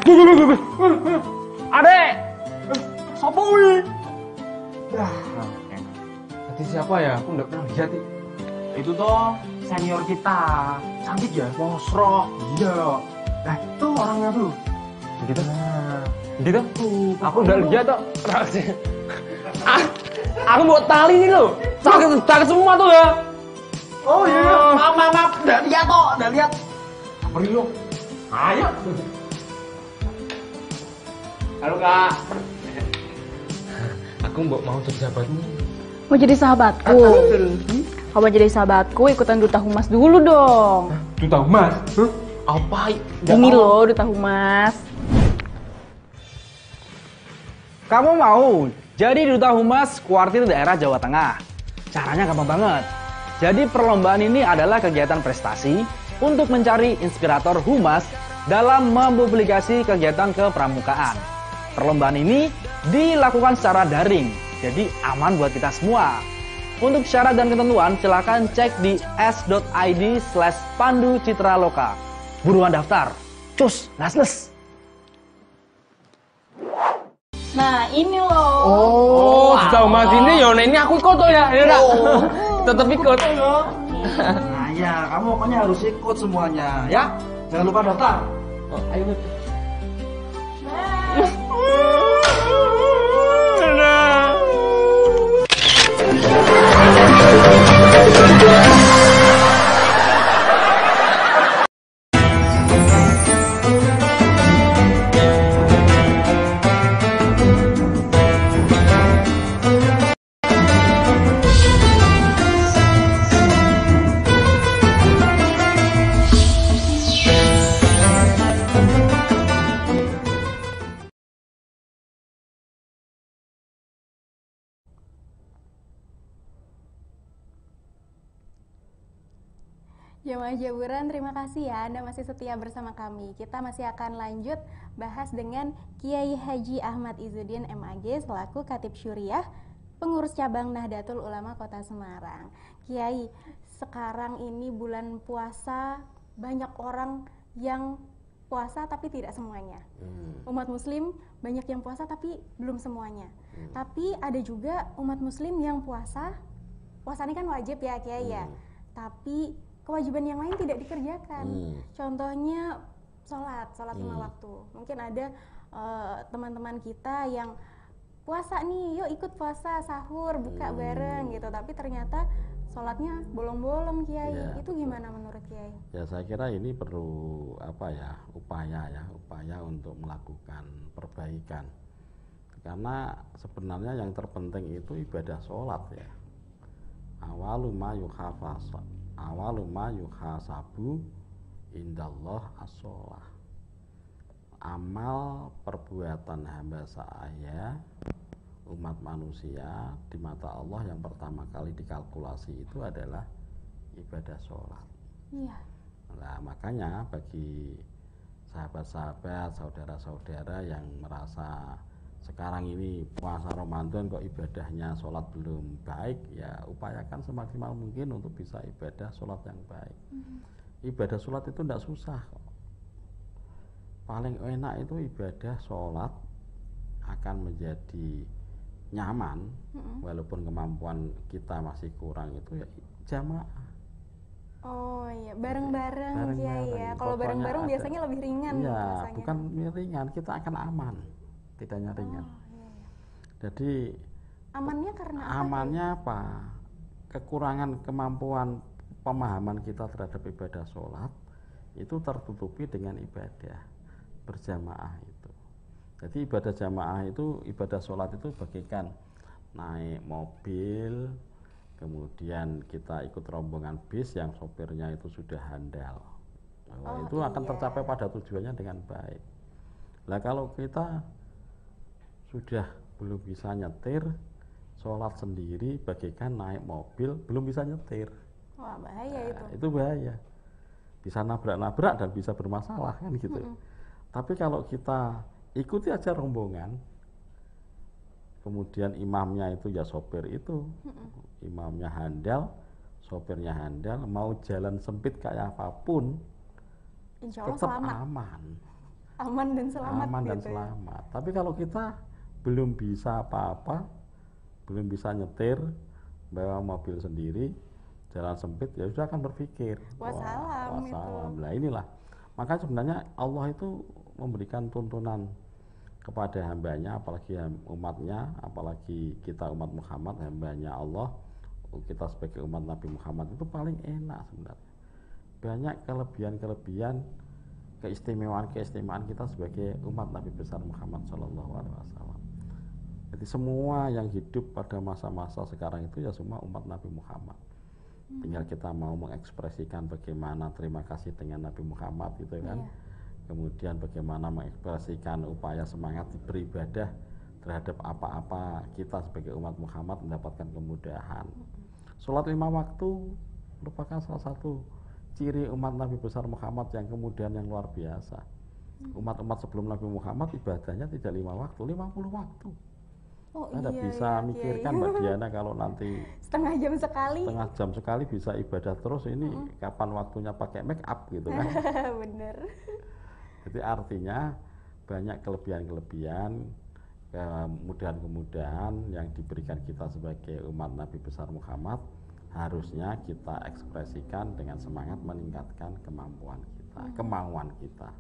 Adek! Sopo kuwi? Tadi siapa ya? Aku nggak pernah lihat. Itu toh senior kita. Cantik ya? Mosro. Iya. Nah, itu orangnya tuh. Gitu. Gitu? Aku nggak lihat toh. Aku mau tali nih lo. Sakit semua tuh ya. Oh iya. Maaf. Nggak lihat toh. Nggak lihat. Pergi lo. Ayo. Halo kak. Aku mau jadi sahabatmu. Mau jadi sahabatku? Kalau mau jadi sahabatku ikutan Duta Humas dulu dong. Duta Humas? Apa? Ini loh Duta Humas. Kamu mau jadi Duta Humas Kuartir daerah Jawa Tengah? Caranya gampang banget. Jadi perlombaan ini adalah kegiatan prestasi untuk mencari inspirator humas dalam mempublikasi kegiatan kepramukaan. Perlombaan ini dilakukan secara daring, jadi aman buat kita semua. Untuk syarat dan ketentuan, silakan cek di s.id/Pandu Citra Loka. Buruan daftar. Cus, lasles. Nah ini loh. Oh, Duta Humas ini ya, ini aku ikut tuh ya. Tetap ikut. Nah ya, kamu pokoknya harus ikut semuanya ya. Jangan lupa daftar. Ayo. Jamaah Jaburan, terima kasih ya Anda masih setia bersama kami. Kita masih akan lanjut bahas dengan Kiai Haji Ahmad Izzuddin MAG selaku Khatib Syuriah, pengurus cabang Nahdlatul Ulama Kota Semarang. Kiai, sekarang ini bulan puasa, banyak orang yang puasa tapi tidak semuanya. Umat muslim banyak yang puasa tapi belum semuanya. Tapi ada juga umat muslim yang puasa ini kan wajib ya Kiai ya. Tapi kewajiban yang lain tidak dikerjakan. Contohnya sholat 5 waktu. Mungkin ada teman-teman kita yang puasa nih, yuk ikut puasa, sahur, buka bareng gitu. Tapi ternyata sholatnya bolong-bolong Kiai. Ya, itu gimana menurut Kiai? Ya saya kira ini perlu upaya untuk melakukan perbaikan. Karena sebenarnya yang terpenting itu ibadah sholat ya. Awalu ma yuhasabu indallah as-sholah. Amal perbuatan hamba saya umat manusia di mata Allah yang pertama kali dikalkulasi itu adalah ibadah sholat. Iya. Nah makanya bagi sahabat-sahabat, saudara-saudara yang merasa sekarang ini puasa Ramadan kok ibadahnya sholat belum baik, ya upayakan semaksimal mungkin untuk bisa ibadah sholat yang baik. Ibadah sholat itu tidak susah kok. Paling enak itu ibadah sholat akan menjadi nyaman, walaupun kemampuan kita masih kurang itu ya jamaah. Oh iya, bareng-bareng Kiai ya. Kalau bareng-bareng biasanya lebih ringan. Iya, bukan ringan, kita akan aman. Tidaknya ringan. Iya. Jadi amannya karena apa? Amannya apa? Kekurangan kemampuan pemahaman kita terhadap ibadah sholat itu tertutupi dengan ibadah berjamaah itu. Jadi ibadah jamaah itu, ibadah sholat itu bagaikan naik mobil, kemudian kita ikut rombongan bis yang sopirnya itu sudah handal. Itu akan tercapai pada tujuannya dengan baik. Nah kalau kita sudah belum bisa nyetir, sholat sendiri bagaikan naik mobil belum bisa nyetir. Wah bahaya itu. Itu bahaya, bisa nabrak-nabrak dan bisa bermasalah kan gitu. Tapi kalau kita ikuti aja rombongan, kemudian imamnya itu ya sopir itu, imamnya handal, sopirnya handal, mau jalan sempit kayak apapun, Insya Allah tetap selamat. aman. aman dan selamat aman dan gitu ya. selamat. Tapi kalau kita belum bisa apa-apa, belum bisa nyetir, bawa mobil sendiri, jalan sempit, ya sudah akan berpikir Wassalam itu. wassalam. Nah inilah, maka sebenarnya Allah itu memberikan tuntunan kepada hambanya, apalagi umatnya, apalagi kita umat Muhammad, hambanya Allah, kita sebagai umat Nabi Muhammad itu paling enak sebenarnya. Banyak kelebihan-kelebihan, keistimewaan-keistimewaan kita sebagai umat Nabi besar Muhammad Shallallahu Alaihi Wasallam. Jadi semua yang hidup pada masa-masa sekarang itu ya semua umat Nabi Muhammad. Tinggal kita mau mengekspresikan bagaimana terima kasih dengan Nabi Muhammad gitu kan. Kemudian bagaimana mengekspresikan upaya semangat beribadah terhadap apa-apa kita sebagai umat Muhammad mendapatkan kemudahan. Sholat 5 waktu merupakan salah satu ciri umat Nabi besar Muhammad yang kemudian yang luar biasa. Umat-umat sebelum Nabi Muhammad ibadahnya tidak 5 waktu, 50 waktu. Oh, Anda iya, bisa iya, mikirkan Kiai. Mbak Diana kalau nanti Setengah jam sekali. setengah jam sekali bisa ibadah terus, ini kapan waktunya pakai make up gitu kan. Bener. Jadi artinya banyak kelebihan-kelebihan, kemudahan-kemudahan yang diberikan kita sebagai umat Nabi besar Muhammad, harusnya kita ekspresikan dengan semangat meningkatkan kemampuan kita, kemauan kita.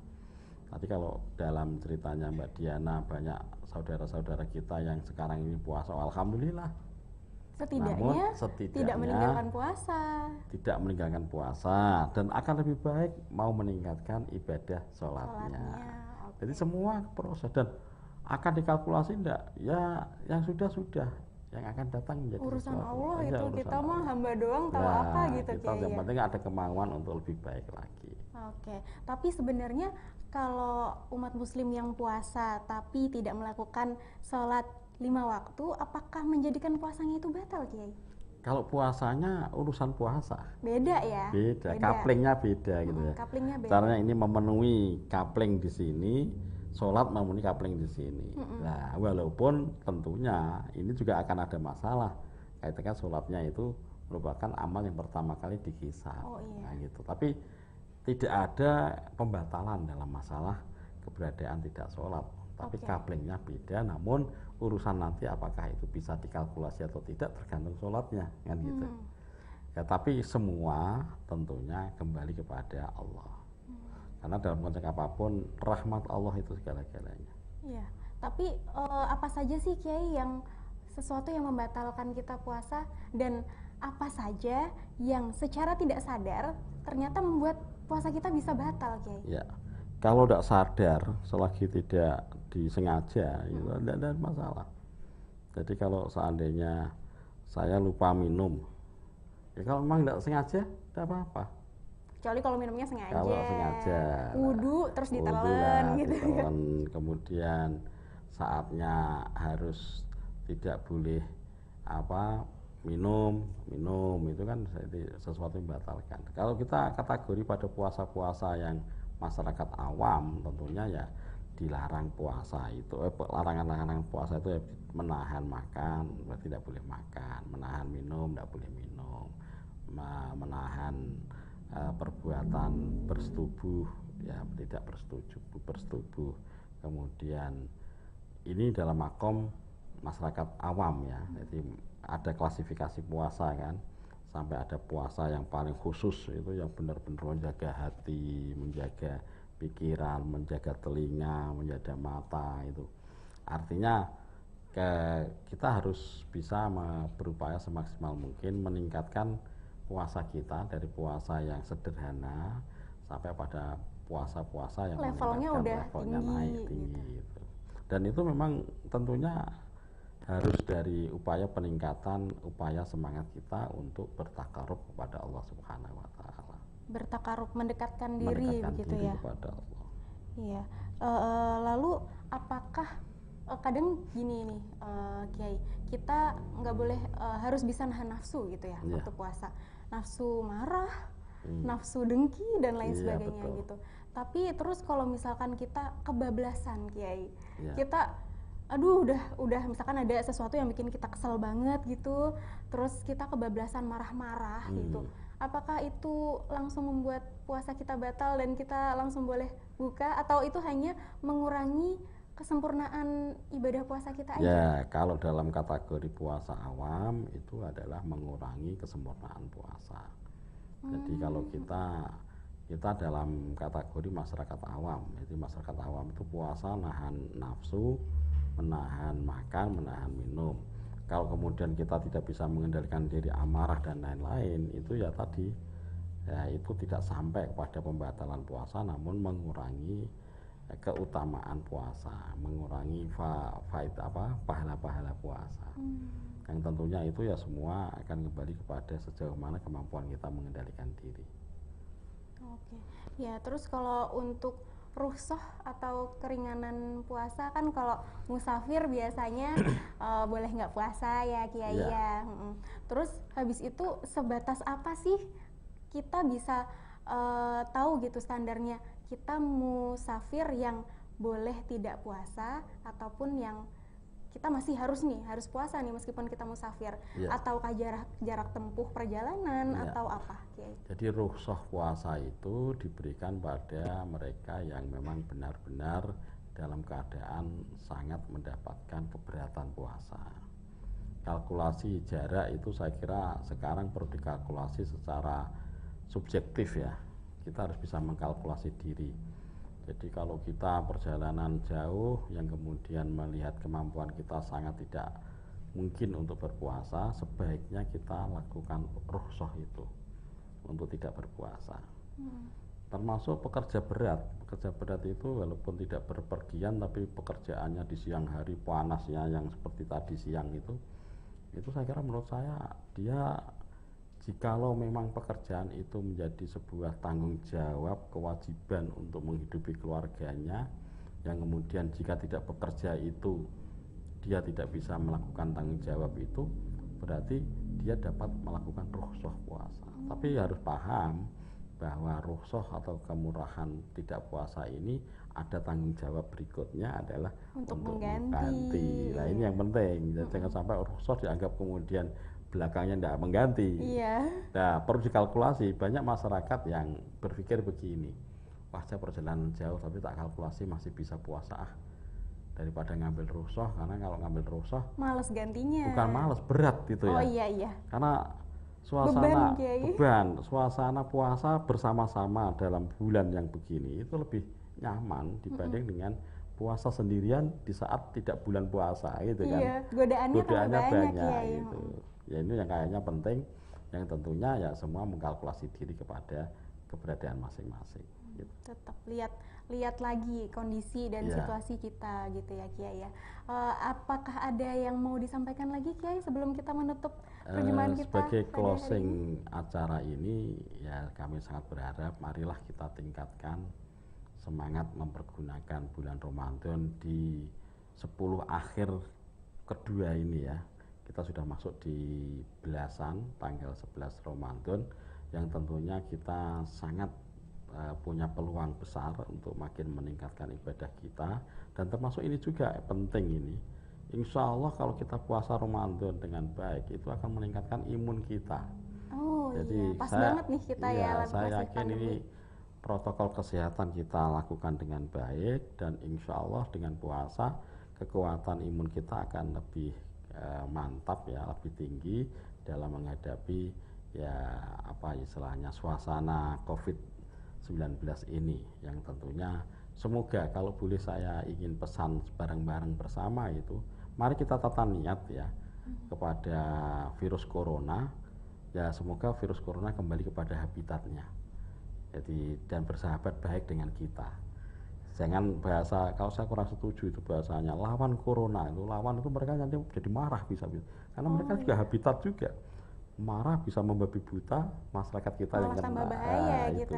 Tadi kalau dalam ceritanya Mbak Diana, banyak saudara-saudara kita yang sekarang ini puasa, alhamdulillah. Setidaknya, setidaknya tidak meninggalkan puasa. Tidak meninggalkan puasa, dan akan lebih baik mau meningkatkan ibadah sholatnya. Oke. Jadi semua proses, dan akan dikalkulasi enggak? Ya yang sudah-sudah, yang akan datang menjadi Urusan sesuatu. Allah Ya, itu urusan kita mah Allah. hamba doang tahu Ya, apa gitu kita Kiai yang ya. penting ada kemauan untuk lebih baik lagi. Oke, tapi sebenarnya kalau umat muslim yang puasa tapi tidak melakukan sholat 5 waktu, apakah menjadikan puasanya itu batal, Kiai? Kalau puasanya urusan puasa, Beda ya? beda, kaplingnya beda gitu ya. Kaplingnya beda. Caranya ini memenuhi kapling di sini, sholat memenuhi kapling di sini. Nah, walaupun tentunya ini juga akan ada masalah, kaitannya sholatnya itu merupakan amal yang pertama kali dihisab. Oh, iya. Nah, gitu. Tapi tidak ada pembatalan dalam masalah keberadaan tidak sholat. Tapi Oke. kaplingnya beda, namun urusan nanti apakah itu bisa dikalkulasi atau tidak tergantung sholatnya, kan gitu. Ya, tapi semua tentunya kembali kepada Allah. Karena dalam konteks apapun rahmat Allah itu segala-galanya. Iya, tapi apa saja sih Kiai yang sesuatu yang membatalkan kita puasa, dan apa saja yang secara tidak sadar ternyata membuat puasa kita bisa batal, Kiai? Ya, kalau tidak sadar, selagi tidak disengaja, itu tidak ada masalah. Jadi kalau seandainya saya lupa minum, ya kalau memang tidak sengaja, tidak apa-apa. Kecuali kalau minumnya sengaja. Kalau sengaja, Wudu terus wudu ditelan lah, gitu. ditelan. Kemudian saatnya harus tidak boleh minum itu kan sesuatu yang membatalkan. Kalau kita kategori pada puasa-puasa yang masyarakat awam, tentunya ya dilarang puasa itu, larangan-larangan puasa itu ya menahan makan, tidak boleh makan, menahan minum, tidak boleh minum, menahan perbuatan bersetubuh, ya tidak bersetubuh. Kemudian ini dalam makom masyarakat awam ya, jadi ada klasifikasi puasa kan, sampai ada puasa yang paling khusus itu yang benar-benar menjaga hati, menjaga pikiran, menjaga telinga, menjaga mata itu. Artinya kita harus bisa berupaya semaksimal mungkin meningkatkan puasa kita dari puasa yang sederhana sampai pada puasa-puasa yang Levelnya udah levelnya tinggi, naik tinggi gitu. Dan itu memang tentunya harus dari upaya peningkatan, upaya semangat kita untuk bertakarub kepada Allah Subhanahu wa taala. Bertakarub, mendekatkan diri begitu diri ya. kepada Allah. Iya. Lalu apakah kadang gini nih Kiai, kita nggak boleh harus bisa nahan nafsu gitu ya Iya. waktu puasa. Nafsu marah, nafsu dengki dan lain Iya, sebagainya betul. gitu. Tapi terus kalau misalkan kita kebablasan Kiai, Iya. kita aduh udah misalkan ada sesuatu yang bikin kita kesel banget gitu, terus kita kebablasan marah-marah gitu. apakah itu langsung membuat puasa kita batal dan kita langsung boleh buka, atau itu hanya mengurangi kesempurnaan ibadah puasa kita aja? Ya, kalau dalam kategori puasa awam itu adalah mengurangi kesempurnaan puasa. Jadi kalau kita dalam kategori masyarakat awam, jadi masyarakat awam itu puasa nahan nafsu, menahan makan, menahan minum. Kalau kemudian kita tidak bisa mengendalikan diri, amarah dan lain-lain, itu ya tadi, ya itu tidak sampai kepada pembatalan puasa, namun mengurangi keutamaan puasa, mengurangi pahala-pahala puasa. Yang tentunya itu ya semua akan kembali kepada sejauh mana kemampuan kita mengendalikan diri. Oke, ya terus kalau untuk rukhsah atau keringanan puasa, kan kalau musafir biasanya boleh nggak puasa ya Kiai ya. Terus habis itu sebatas apa sih kita bisa tahu gitu standarnya kita musafir yang boleh tidak puasa ataupun yang kita masih harus puasa nih meskipun kita musafir, ataukah jarak tempuh perjalanan atau apa Kiai? Jadi rukhsah puasa itu diberikan pada mereka yang memang benar-benar dalam keadaan sangat mendapatkan keberatan puasa. Kalkulasi jarak itu saya kira sekarang perlu dikalkulasi secara subjektif ya. Kita harus bisa mengkalkulasi diri. Jadi kalau kita perjalanan jauh yang kemudian melihat kemampuan kita sangat tidak mungkin untuk berpuasa, sebaiknya kita lakukan rukhsah itu untuk tidak berpuasa. Termasuk pekerja berat itu walaupun tidak berpergian tapi pekerjaannya di siang hari, panasnya yang seperti tadi siang itu saya kira menurut saya dia jikalau memang pekerjaan itu menjadi sebuah tanggung jawab, kewajiban untuk menghidupi keluarganya, yang kemudian jika tidak bekerja itu dia tidak bisa melakukan tanggung jawab itu, berarti dia dapat melakukan rukhsah puasa. Tapi harus paham bahwa rukhsah atau kemurahan tidak puasa ini ada tanggung jawab berikutnya adalah untuk mengganti. Nah ini yang penting, jangan sampai rukhsah dianggap kemudian belakangnya tidak mengganti. Nah perlu dikalkulasi. Banyak masyarakat yang berpikir begini, wah saya perjalanan jauh tapi tak kalkulasi masih bisa puasa daripada ngambil rukhsah, karena kalau ngambil rukhsah males gantinya. Bukan males, berat gitu ya. Iya. Karena suasana puasa bersama-sama dalam bulan yang begini itu lebih nyaman dibanding dengan puasa sendirian di saat tidak bulan puasa gitu kan. Iya, godaannya banyak gitu. Ya ini yang kayaknya penting, yang tentunya ya semua mengkalkulasi diri kepada keberadaan masing-masing gitu. Tetap lihat lagi kondisi dan situasi kita gitu ya Kiai ya. Apakah ada yang mau disampaikan lagi Kiai sebelum kita menutup perjumpaan kita? Sebagai closing acara ini ya kami sangat berharap marilah kita tingkatkan semangat mempergunakan bulan Ramadan di 10 akhir kedua ini ya. Kita sudah masuk di belasan tanggal 11 Ramadan yang tentunya kita sangat punya peluang besar untuk makin meningkatkan ibadah kita, dan termasuk ini juga penting ini. Insya Allah kalau kita puasa Ramadan dengan baik itu akan meningkatkan imun kita. Jadi pas banget nih kita saya yakin ini protokol kesehatan kita lakukan dengan baik, dan insya Allah dengan puasa kekuatan imun kita akan lebih mantap ya, lebih tinggi dalam menghadapi ya apa istilahnya suasana COVID-19 ini, yang tentunya semoga kalau boleh saya ingin pesan bareng-bareng bersama itu, mari kita tata niat ya kepada virus corona ya, semoga virus corona kembali kepada habitatnya. Jadi dan bersahabat baik dengan kita. Jangan bahasa, kalau saya kurang setuju itu bahasanya lawan corona, itu lawan itu mereka nanti jadi marah bisa karena mereka juga habitat juga, marah bisa membabi buta masyarakat kita yang kena itu.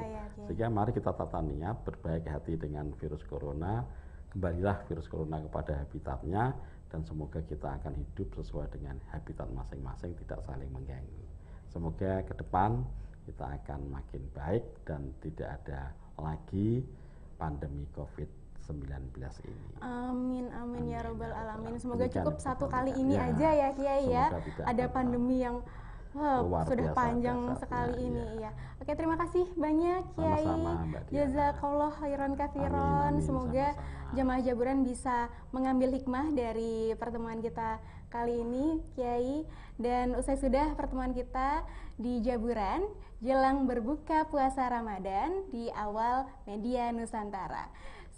Sehingga mari kita tata niat berbaik hati dengan virus corona, kembalilah virus corona kepada habitatnya, dan semoga kita akan hidup sesuai dengan habitat masing-masing, tidak saling mengganggu. Semoga ke depan kita akan makin baik dan tidak ada lagi pandemi COVID-19 ini. Amin ya robbal alamin. Semoga cukup satu kali ini aja ya Kiai ya. Ada pandemi yang Wow, sudah panjang sekali ini ya. Oke, terima kasih banyak Kiai. Sama-sama, Mbak Diana. Jazakallah khairan katsiran. Amin, Semoga sama-sama. jamaah Jaburan bisa mengambil hikmah dari pertemuan kita kali ini, Kiai. Dan usai sudah pertemuan kita di Jaburan jelang berbuka puasa Ramadan di awal Media Nusantara.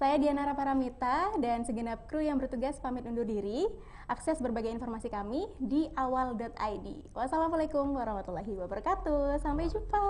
Saya Diana Paramita dan segenap kru yang bertugas pamit undur diri. Akses berbagai informasi kami di awal.id. Wassalamualaikum warahmatullahi wabarakatuh. Sampai jumpa.